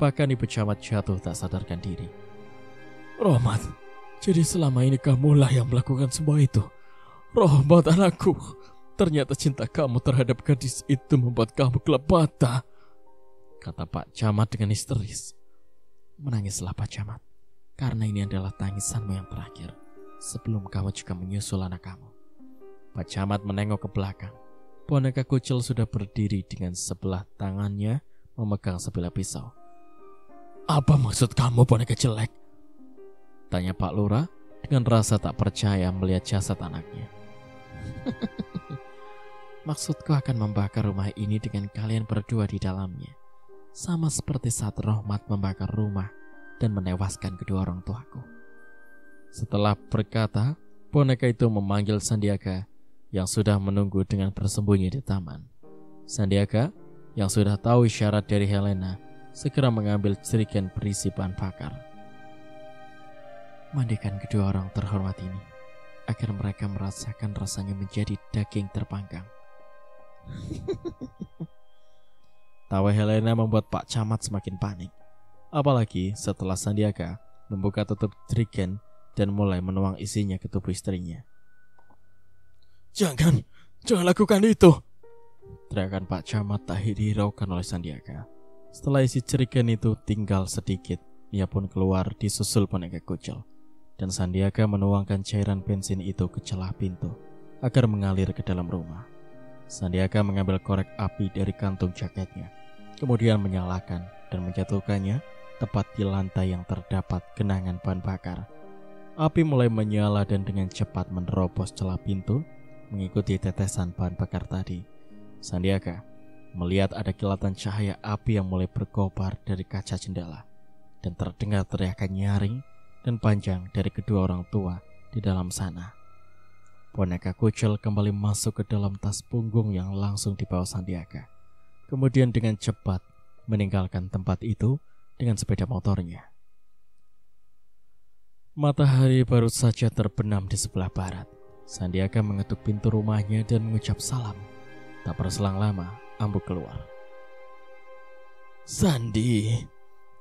Bahkan Ibu Camat jatuh tak sadarkan diri. Rohmat, jadi selama ini kamulah yang melakukan semua itu. Rohmat anakku, ternyata cinta kamu terhadap gadis itu membuat kamu gelap mata, kata Pak Camat dengan histeris. Menangislah Pak Camat, karena ini adalah tangisanmu yang terakhir sebelum kamu juga menyusul anak kamu. Pak Camat menengok ke belakang. Boneka kucel sudah berdiri dengan sebelah tangannya memegang sebilah pisau. Apa maksud kamu boneka jelek? Tanya Pak Lurah dengan rasa tak percaya melihat jasad anaknya. Maksudku akan membakar rumah ini dengan kalian berdua di dalamnya, sama seperti saat Rohmat membakar rumah dan menewaskan kedua orang tuaku. Setelah berkata, boneka itu memanggil Sandiaga yang sudah menunggu dengan bersembunyi di taman. Sandiaga yang sudah tahu isyarat dari Helena segera mengambil jerigen berisi bahan bakar. Mandikan kedua orang terhormat ini agar mereka merasakan rasanya menjadi daging terpanggang. Tawa Helena membuat Pak Camat semakin panik. Apalagi setelah Sandiaga membuka tutup jerigen dan mulai menuang isinya ke tubuh istrinya. Jangan lakukan itu, teriakan Pak Camat tak dihiraukan oleh Sandiaga. Setelah isi jerigen itu tinggal sedikit, ia pun keluar disusul boneka kucel. Dan Sandiaga menuangkan cairan bensin itu ke celah pintu agar mengalir ke dalam rumah. Sandiaka mengambil korek api dari kantung jaketnya, kemudian menyalakan dan menjatuhkannya tepat di lantai yang terdapat genangan bahan bakar. Api mulai menyala dan dengan cepat menerobos celah pintu mengikuti tetesan bahan bakar tadi. Sandiaka melihat ada kilatan cahaya api yang mulai berkobar dari kaca jendela dan terdengar teriakan nyaring dan panjang dari kedua orang tua di dalam sana. Boneka kucel kembali masuk ke dalam tas punggung yang langsung dibawa Sandiaka. Kemudian dengan cepat meninggalkan tempat itu dengan sepeda motornya. Matahari baru saja terbenam di sebelah barat. Sandiaka mengetuk pintu rumahnya dan mengucap salam. Tak berselang lama, Ambu keluar. "Sandi,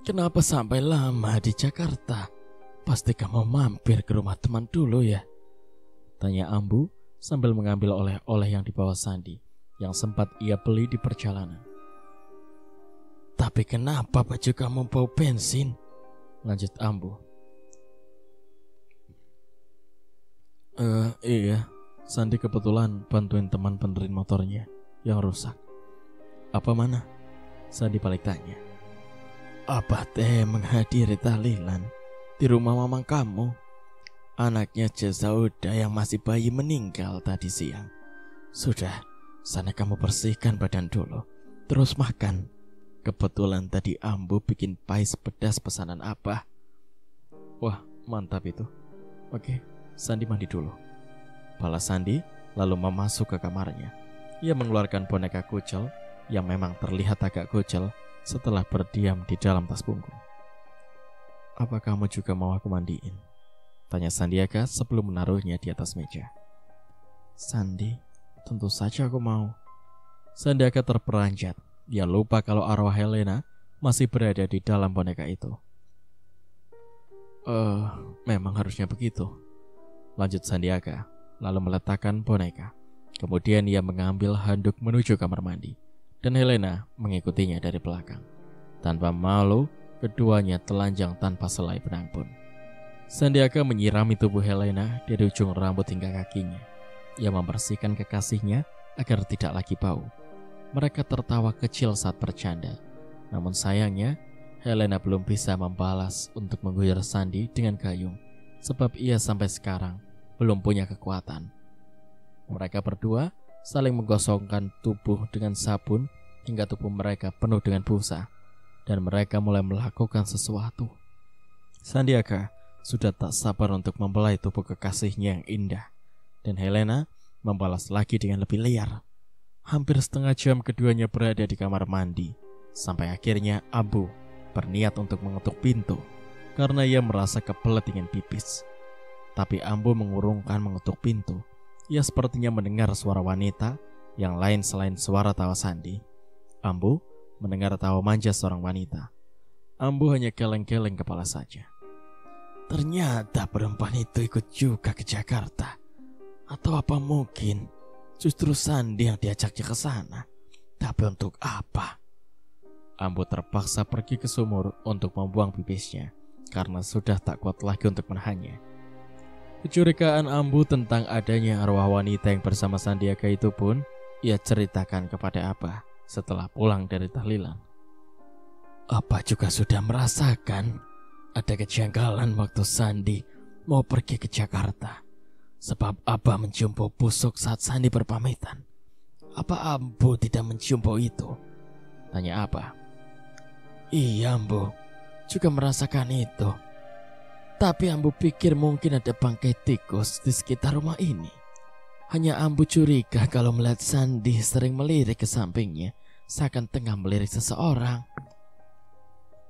kenapa sampai lama di Jakarta? Pasti kamu mampir ke rumah teman dulu ya?" tanya Ambu sambil mengambil oleh-oleh yang dibawa Sandi yang sempat ia beli di perjalanan. "Tapi kenapa baju kamu bau bensin?" lanjut Ambu. Iya, Sandi kebetulan bantuin teman benerin motornya yang rusak." "Apa mana?" Sandi balik tanya. "Apa teh menghadiri tahlilan di rumah mamang kamu? Anaknya Jazauda yang masih bayi meninggal tadi siang. Sudah, sana kamu bersihkan badan dulu, terus makan. Kebetulan tadi Ambu bikin pais pedas pesanan Abah." "Wah, mantap itu. Oke, Sandi mandi dulu." Balas Sandi lalu memasuk ke kamarnya. Ia mengeluarkan boneka kucel yang memang terlihat agak kucel setelah berdiam di dalam tas punggung. "Apa kamu juga mau aku mandiin?" tanya Sandiaka sebelum menaruhnya di atas meja. "Sandi, tentu saja aku mau." Sandiaka terperanjat. Dia lupa kalau arwah Helena masih berada di dalam boneka itu. Memang harusnya begitu," lanjut Sandiaka, lalu meletakkan boneka. Kemudian ia mengambil handuk menuju kamar mandi, dan Helena mengikutinya dari belakang. Tanpa malu, keduanya telanjang tanpa selai benang pun. Sandiaka menyirami tubuh Helena dari ujung rambut hingga kakinya. Ia membersihkan kekasihnya agar tidak lagi bau. Mereka tertawa kecil saat bercanda. Namun sayangnya, Helena belum bisa membalas untuk mengguyur Sandi dengan gayung, sebab ia sampai sekarang belum punya kekuatan. Mereka berdua saling menggosokkan tubuh dengan sabun hingga tubuh mereka penuh dengan busa, dan mereka mulai melakukan sesuatu. Sandiaka sudah tak sabar untuk membelai tubuh kekasihnya yang indah, dan Helena membalas lagi dengan lebih liar. Hampir setengah jam keduanya berada di kamar mandi, sampai akhirnya Ambu berniat untuk mengetuk pintu karena ia merasa kebelet ingin pipis. Tapi Ambu mengurungkan mengetuk pintu. Ia sepertinya mendengar suara wanita yang lain selain suara tawa Sandi. Ambu mendengar tawa manja seorang wanita. Ambu hanya geleng-geleng kepala saja. Ternyata perempuan itu ikut juga ke Jakarta. Atau apa mungkin justru Sandi yang diajaknya ke sana? Tapi untuk apa? Ambu terpaksa pergi ke sumur untuk membuang pipisnya karena sudah tak kuat lagi untuk menahannya. Kecurigaan Ambu tentang adanya arwah wanita yang bersama Sandiaka itu pun ia ceritakan kepada Abah setelah pulang dari tahlilan. Abah juga sudah merasakan ada kejanggalan waktu Sandi mau pergi ke Jakarta, sebab Abah mencium bau busuk saat Sandi berpamitan. Apa Ambu tidak mencium bau itu? Tanya Abah. Iya, Ambu juga merasakan itu. Tapi Ambu pikir mungkin ada bangkai tikus di sekitar rumah ini. Hanya Ambu curiga kalau melihat Sandi sering melirik ke sampingnya, seakan tengah melirik seseorang.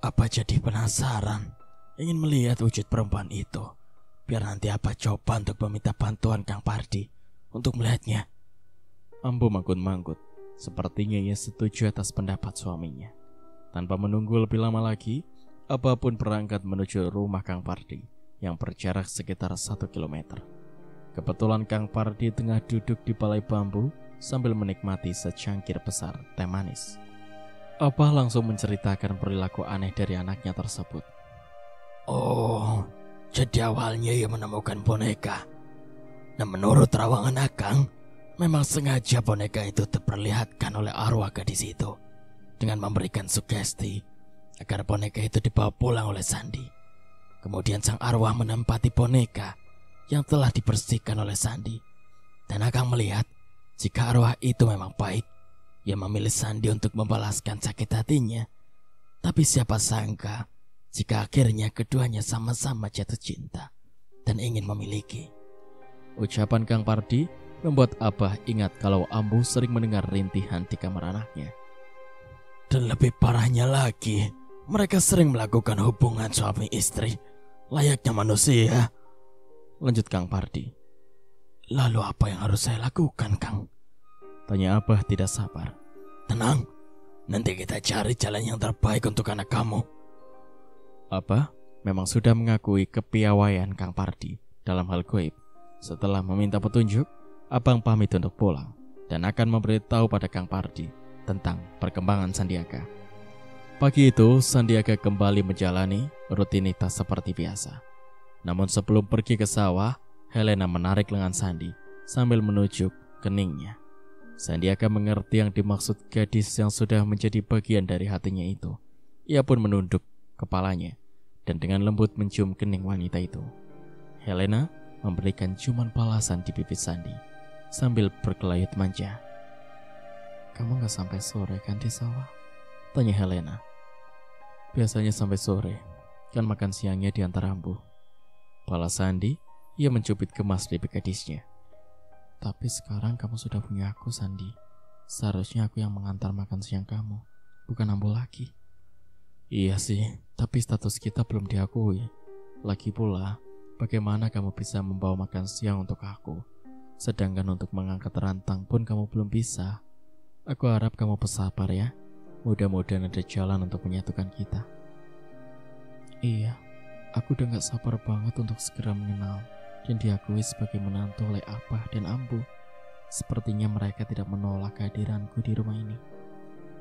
Abah jadi penasaran, ingin melihat wujud perempuan itu. Biar nanti Abah coba untuk meminta bantuan Kang Pardi untuk melihatnya. Ambu manggut-manggut. Sepertinya ia setuju atas pendapat suaminya. Tanpa menunggu lebih lama lagi, Abah pun berangkat menuju rumah Kang Pardi yang berjarak sekitar 1 kilometer. Kebetulan Kang Pardi tengah duduk di balai bambu sambil menikmati secangkir besar teh manis. Abah langsung menceritakan perilaku aneh dari anaknya tersebut. Oh, jadi awalnya ia menemukan boneka. Nah, menurut terawangan Akang, Memang sengaja boneka itu diperlihatkan oleh arwah gadis itu dengan memberikan sugesti agar boneka itu dibawa pulang oleh Sandi. Kemudian sang arwah menempati boneka yang telah dibersihkan oleh Sandi. Dan Akang melihat jika arwah itu memang baik, ia memilih Sandi untuk membalaskan sakit hatinya. Tapi siapa sangka jika akhirnya keduanya sama-sama jatuh cinta dan ingin memiliki. Ucapan Kang Pardi membuat Abah ingat kalau Ambu sering mendengar rintihan di kamar anaknya. Dan lebih parahnya lagi, mereka sering melakukan hubungan suami istri layaknya manusia. Lanjut Kang Pardi. Lalu apa yang harus saya lakukan, Kang? Tanya Abah tidak sabar. Tenang, nanti kita cari jalan yang terbaik untuk anak kamu. Abah memang sudah mengakui kepiawaian Kang Pardi dalam hal gaib. Setelah meminta petunjuk, Abang pamit untuk pulang dan akan memberitahu pada Kang Pardi tentang perkembangan Sandiaga. Pagi itu, Sandiaga kembali menjalani rutinitas seperti biasa. Namun sebelum pergi ke sawah, Helena menarik lengan Sandi sambil menunjuk keningnya. Sandiaga mengerti yang dimaksud gadis yang sudah menjadi bagian dari hatinya itu. Ia pun menunduk kepalanya dan dengan lembut mencium kening wanita itu. Helena memberikan ciuman balasan di pipi Sandi sambil berkelayut manja. "Kamu gak sampai sore kan di sawah?" tanya Helena. "Biasanya sampai sore, kan makan siangnya di antara Ambu." Balas Sandi. Ia mencubit kemas pipi gadisnya. "Tapi sekarang kamu sudah punya aku, Sandi. Seharusnya aku yang mengantar makan siang kamu, bukan Ambu lagi." "Iya sih, tapi status kita belum diakui. Lagi pula, bagaimana kamu bisa membawa makan siang untuk aku, sedangkan untuk mengangkat rantang pun kamu belum bisa. Aku harap kamu bersabar ya. Mudah-mudahan ada jalan untuk menyatukan kita." "Iya, aku udah gak sabar banget untuk segera mengenal dan diakui sebagai menantu oleh Abah dan Ambu. Sepertinya mereka tidak menolak kehadiranku di rumah ini."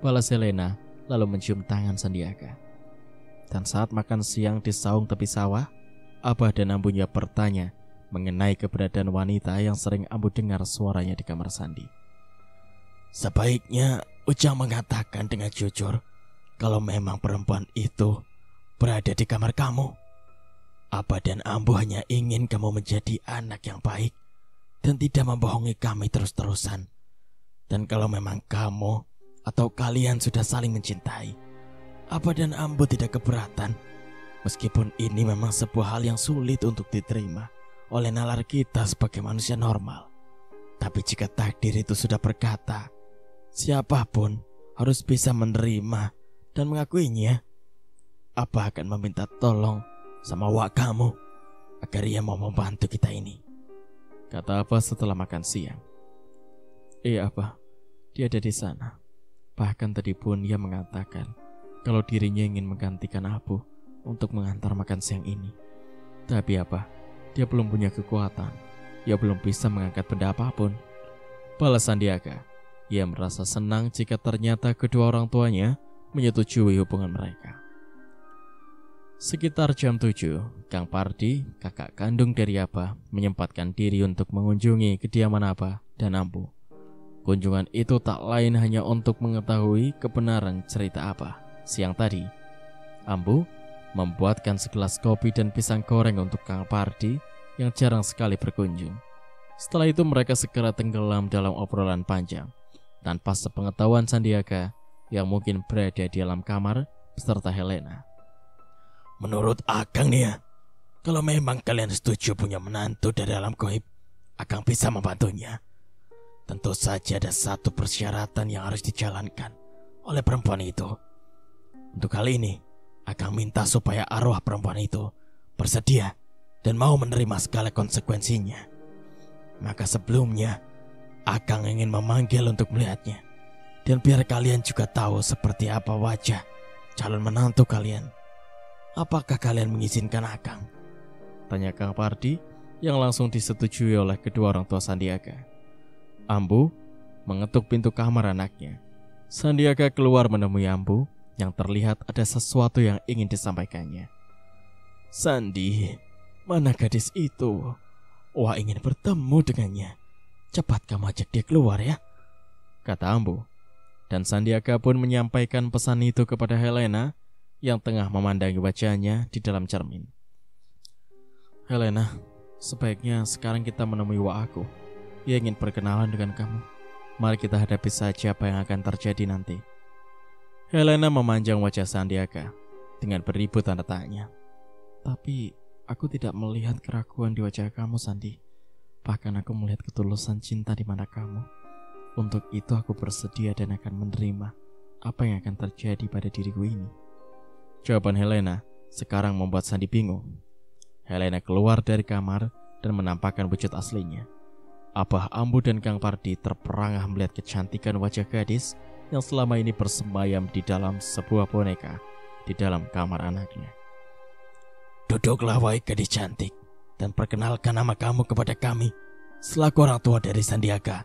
Balas Helena lalu mencium tangan Sandiaga. Dan saat makan siang di saung tepi sawah, Abah dan Ambunya bertanya mengenai keberadaan wanita yang sering Ambu dengar suaranya di kamar Sandi. "Sebaiknya Ujang mengatakan dengan jujur kalau memang perempuan itu berada di kamar kamu. Abah dan Ambu hanya ingin kamu menjadi anak yang baik dan tidak membohongi kami terus-terusan. Dan kalau memang kamu atau kalian sudah saling mencintai, Abah dan Ambu tidak keberatan. Meskipun ini memang sebuah hal yang sulit untuk diterima oleh nalar kita sebagai manusia normal. Tapi jika takdir itu sudah berkata, siapapun harus bisa menerima dan mengakuinya. Abah akan meminta tolong sama wak kamu agar ia mau membantu kita ini," kata Abah setelah makan siang. "Iya Abah, dia ada di sana. Bahkan tadi pun ia mengatakan kalau dirinya ingin menggantikan Abu untuk mengantar makan siang ini. Tapi Abah, dia belum punya kekuatan. Ia belum bisa mengangkat benda apapun." Balas Sandiaga. Ia merasa senang jika ternyata kedua orang tuanya menyetujui hubungan mereka. Sekitar jam 7, Kang Pardi, kakak kandung dari Abah, menyempatkan diri untuk mengunjungi kediaman Abah dan Ambu. Kunjungan itu tak lain hanya untuk mengetahui kebenaran cerita Abah siang tadi. Ambu membuatkan segelas kopi dan pisang goreng untuk Kang Pardi yang jarang sekali berkunjung. Setelah itu mereka segera tenggelam dalam obrolan panjang tanpa sepengetahuan Sandiaga yang mungkin berada di dalam kamar beserta Helena. "Menurut Akang nih ya, kalau memang kalian setuju punya menantu dari alam gaib, Akang bisa membantunya. Tentu saja ada satu persyaratan yang harus dijalankan oleh perempuan itu. Untuk kali ini, Akang minta supaya arwah perempuan itu bersedia dan mau menerima segala konsekuensinya. Maka sebelumnya, Akang ingin memanggil untuk melihatnya. Dan biar kalian juga tahu seperti apa wajah calon menantu kalian. Apakah kalian mengizinkan Akang?" tanya Kang Pardi yang langsung disetujui oleh kedua orang tua Sandiaga. Ambu mengetuk pintu kamar anaknya. Sandiaga keluar menemui Ambu yang terlihat ada sesuatu yang ingin disampaikannya. "Sandi, mana gadis itu? Wah ingin bertemu dengannya. Cepat kamu ajak dia keluar ya, kata Ambu. Dan Sandiaga pun menyampaikan pesan itu kepada Helena yang tengah memandangi wajahnya di dalam cermin. Helena, sebaiknya sekarang kita menemui Wak Aku. Ia ingin berkenalan dengan kamu. Mari kita hadapi saja apa yang akan terjadi nanti. Helena memanjang wajah Sandiaga dengan beribu tanda tanya. Tapi aku tidak melihat keraguan di wajah kamu, Sandi. Bahkan aku melihat ketulusan cinta di mata kamu. Untuk itu aku bersedia dan akan menerima apa yang akan terjadi pada diriku ini. Jawaban Helena sekarang membuat Sandi bingung. Helena keluar dari kamar dan menampakkan wujud aslinya. Abah Ambu dan Kang Pardi terperangah melihat kecantikan wajah gadis yang selama ini bersemayam di dalam sebuah boneka di dalam kamar anaknya. Duduklah wahai gadis cantik, dan perkenalkan nama kamu kepada kami selaku orang tua dari Sandiaga.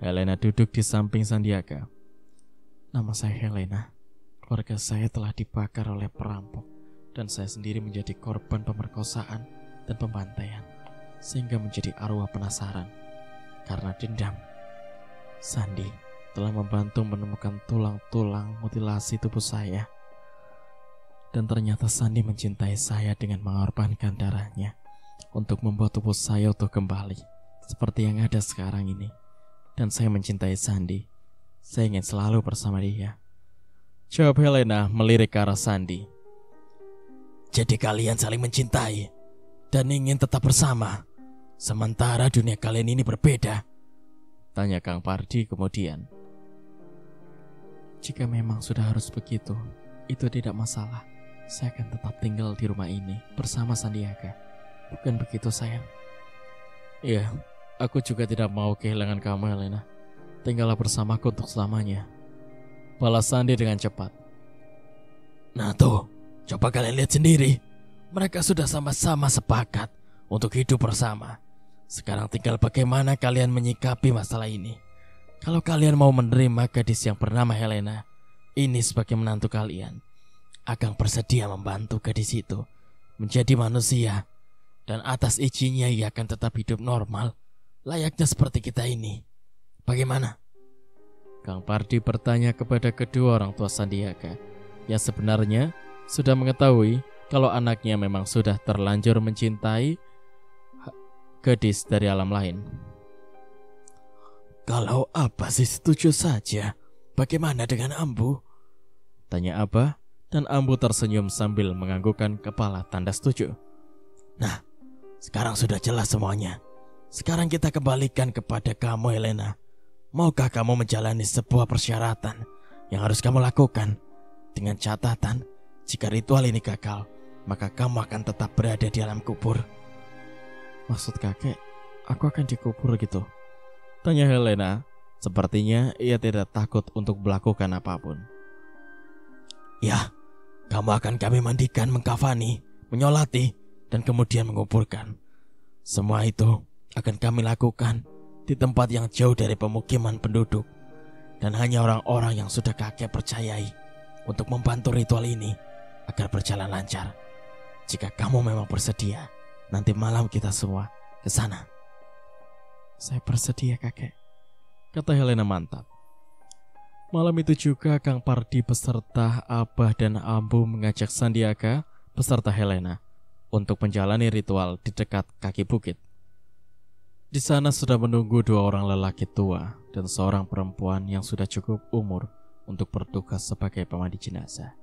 Helena duduk di samping Sandiaga. Nama saya Helena. Keluarga saya telah dibakar oleh perampok, dan saya sendiri menjadi korban pemerkosaan dan pembantaian, sehingga menjadi arwah penasaran karena dendam. Sandi telah membantu menemukan tulang-tulang mutilasi tubuh saya. Dan ternyata Sandi mencintai saya dengan mengorbankan darahnya untuk membuat tubuh saya utuh kembali seperti yang ada sekarang ini. Dan saya mencintai Sandi. Saya ingin selalu bersama dia. Jawab Helena melirik ke arah Sandi. Jadi kalian saling mencintai dan ingin tetap bersama, sementara dunia kalian ini berbeda? Tanya Kang Pardi kemudian. Jika memang sudah harus begitu, itu tidak masalah. Saya akan tetap tinggal di rumah ini bersama Sandiaga. Bukan begitu, sayang? Iya, aku juga tidak mau kehilangan kamu, Helena. Tinggallah bersamaku untuk selamanya. Balas Sandi dengan cepat. Nah tuh, coba kalian lihat sendiri. Mereka sudah sama-sama sepakat untuk hidup bersama. Sekarang tinggal bagaimana kalian menyikapi masalah ini. Kalau kalian mau menerima gadis yang bernama Helena ini sebagai menantu kalian, Akang bersedia membantu gadis itu menjadi manusia, dan atas izinnya ia akan tetap hidup normal, layaknya seperti kita ini. Bagaimana? Kang Pardi bertanya kepada kedua orang tua Sandiaga, yang sebenarnya sudah mengetahui kalau anaknya memang sudah terlanjur mencintai gadis dari alam lain. Kalau Abah sih setuju saja, bagaimana dengan Ambu? Tanya Abah, dan Ambu tersenyum sambil menganggukkan kepala tanda setuju. Nah, sekarang sudah jelas semuanya. Sekarang kita kembalikan kepada kamu, Helena. Maukah kamu menjalani sebuah persyaratan yang harus kamu lakukan? Dengan catatan, jika ritual ini gagal, maka kamu akan tetap berada di alam kubur. Maksud kakek, aku akan dikubur gitu? Tanya Helena. Sepertinya ia tidak takut untuk melakukan apapun. Ya, kamu akan kami mandikan, mengkafani, menyolati, dan kemudian menguburkan. Semua itu akan kami lakukan di tempat yang jauh dari pemukiman penduduk, dan hanya orang-orang yang sudah kakek percayai untuk membantu ritual ini agar berjalan lancar. Jika kamu memang bersedia, nanti malam kita semua ke sana. Saya bersedia, kakek, kata Helena mantap. Malam itu juga Kang Pardi beserta Abah dan Ambu mengajak Sandiaga beserta Helena untuk menjalani ritual di dekat kaki bukit. Di sana sudah menunggu dua orang lelaki tua dan seorang perempuan yang sudah cukup umur untuk bertugas sebagai pemandi jenazah.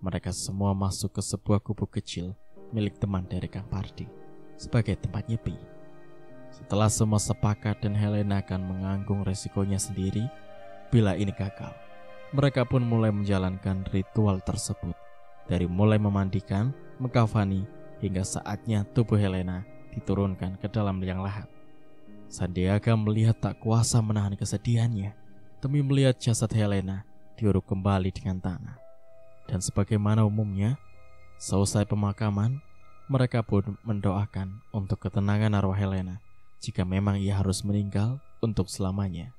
Mereka semua masuk ke sebuah gubuk kecil milik teman dari Kang Pardi sebagai tempat nyepi. Setelah semua sepakat dan Helena akan menanggung resikonya sendiri bila ini gagal, mereka pun mulai menjalankan ritual tersebut. Dari mulai memandikan, mengkafani, hingga saatnya tubuh Helena diturunkan ke dalam liang lahat. Sandiaga melihat tak kuasa menahan kesedihannya demi melihat jasad Helena diuruk kembali dengan tanah. Dan sebagaimana umumnya, seusai pemakaman, mereka pun mendoakan untuk ketenangan arwah Helena jika memang ia harus meninggal untuk selamanya.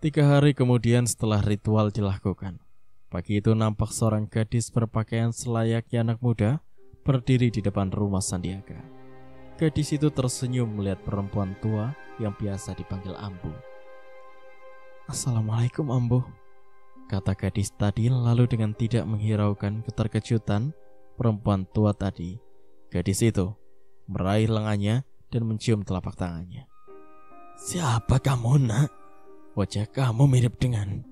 3 hari kemudian setelah ritual dilakukan, pagi itu nampak seorang gadis berpakaian selayaknya anak muda berdiri di depan rumah Sandiaga. Gadis itu tersenyum melihat perempuan tua yang biasa dipanggil Ambu. "Assalamualaikum Ambu," kata gadis tadi, lalu dengan tidak menghiraukan keterkejutan perempuan tua tadi, gadis itu meraih lengannya dan mencium telapak tangannya. "Siapa kamu, nak? Wajah kamu mirip dengan..."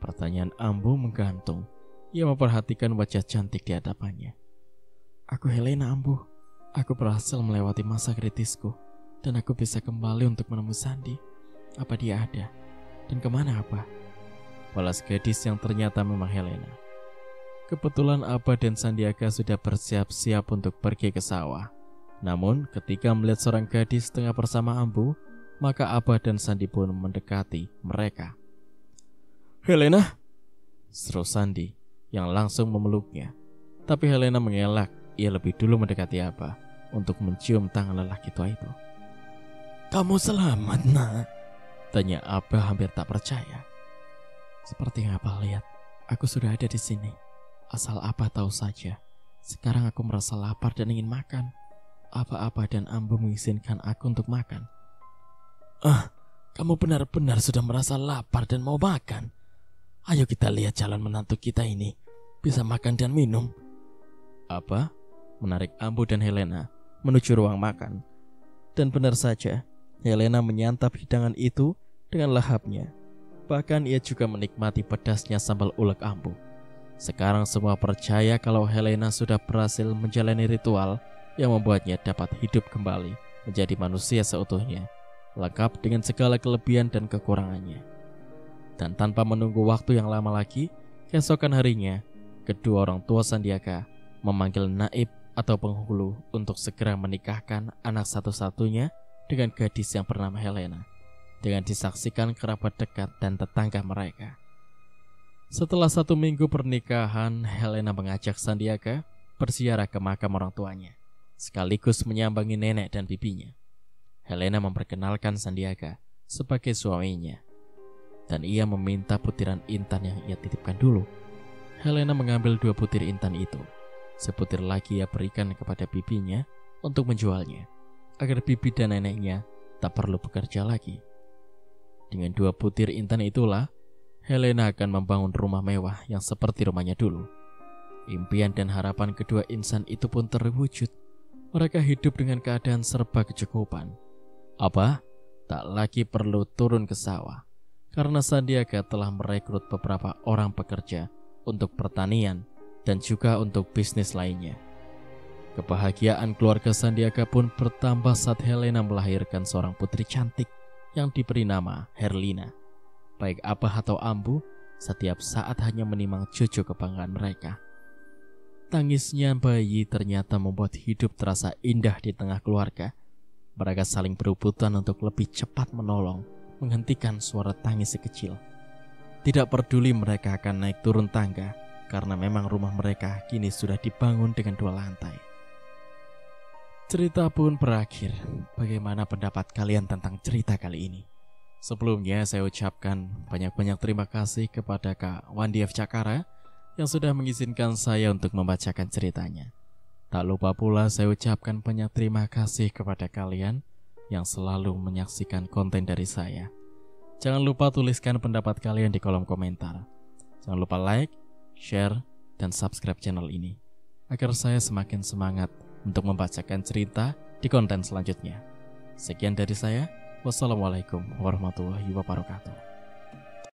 Pertanyaan Ambu menggantung. Ia memperhatikan wajah cantik di hadapannya. "Aku Helena, Ambu. Aku berhasil melewati masa kritisku dan aku bisa kembali untuk menemui Sandi. Apa dia ada? Dan kemana apa?" balas gadis yang ternyata memang Helena. Kebetulan Abah dan Sandiaga sudah bersiap-siap untuk pergi ke sawah. Namun ketika melihat seorang gadis tengah bersama Ambu, maka Abah dan Sandi pun mendekati mereka. "Helena!" seru Sandi yang langsung memeluknya. Tapi Helena mengelak. Ia lebih dulu mendekati Abah untuk mencium tangan lelaki tua itu. "Kamu selamat, nak?" tanya Abah hampir tak percaya. "Seperti yang Abah lihat, aku sudah ada di sini. Asal Abah tahu saja, sekarang aku merasa lapar dan ingin makan. Apa Abah dan Ambu mengizinkan aku untuk makan?" Kamu benar-benar sudah merasa lapar dan mau makan. Ayo kita lihat jalan menantu kita ini bisa makan dan minum. Abah menarik Ambu dan Helena menuju ruang makan. Dan benar saja, Helena menyantap hidangan itu dengan lahapnya. Bahkan ia juga menikmati pedasnya sambal ulek Ambu. Sekarang semua percaya kalau Helena sudah berhasil menjalani ritual yang membuatnya dapat hidup kembali menjadi manusia seutuhnya, lengkap dengan segala kelebihan dan kekurangannya. Dan tanpa menunggu waktu yang lama lagi, keesokan harinya, kedua orang tua Sandiaga memanggil naib atau penghulu untuk segera menikahkan anak satu-satunya dengan gadis yang bernama Helena, dengan disaksikan kerabat dekat dan tetangga mereka. Setelah 1 minggu pernikahan, Helena mengajak Sandiaga berziarah ke makam orang tuanya, sekaligus menyambangi nenek dan bibinya. Helena memperkenalkan Sandiaga sebagai suaminya, dan ia meminta butiran intan yang ia titipkan dulu. Helena mengambil 2 butir intan itu. Sebutir lagi ia berikan kepada bibinya untuk menjualnya, agar bibi dan neneknya tak perlu bekerja lagi. Dengan 2 butir intan itulah, Helena akan membangun rumah mewah yang seperti rumahnya dulu. Impian dan harapan kedua insan itu pun terwujud. Mereka hidup dengan keadaan serba kecukupan. Abah tak lagi perlu turun ke sawah, karena Sandiaga telah merekrut beberapa orang pekerja untuk pertanian dan juga untuk bisnis lainnya. Kebahagiaan keluarga Sandiaga pun bertambah saat Helena melahirkan seorang putri cantik yang diberi nama Herlina. Baik Abah atau Ambu, setiap saat hanya menimang cucu kebanggaan mereka. Tangisnya bayi ternyata membuat hidup terasa indah di tengah keluarga. Mereka saling berebutan untuk lebih cepat menolong, menghentikan suara tangis si kecil. Tidak peduli mereka akan naik turun tangga, karena memang rumah mereka kini sudah dibangun dengan 2 lantai. Cerita pun berakhir. Bagaimana pendapat kalian tentang cerita kali ini? Sebelumnya saya ucapkan banyak-banyak terima kasih kepada Kak Wandi F. Cakara yang sudah mengizinkan saya untuk membacakan ceritanya. Tak lupa pula saya ucapkan banyak terima kasih kepada kalian yang selalu menyaksikan konten dari saya. Jangan lupa tuliskan pendapat kalian di kolom komentar. Jangan lupa like, share, dan subscribe channel ini agar saya semakin semangat untuk membacakan cerita di konten selanjutnya. Sekian dari saya. Wassalamualaikum warahmatullahi wabarakatuh.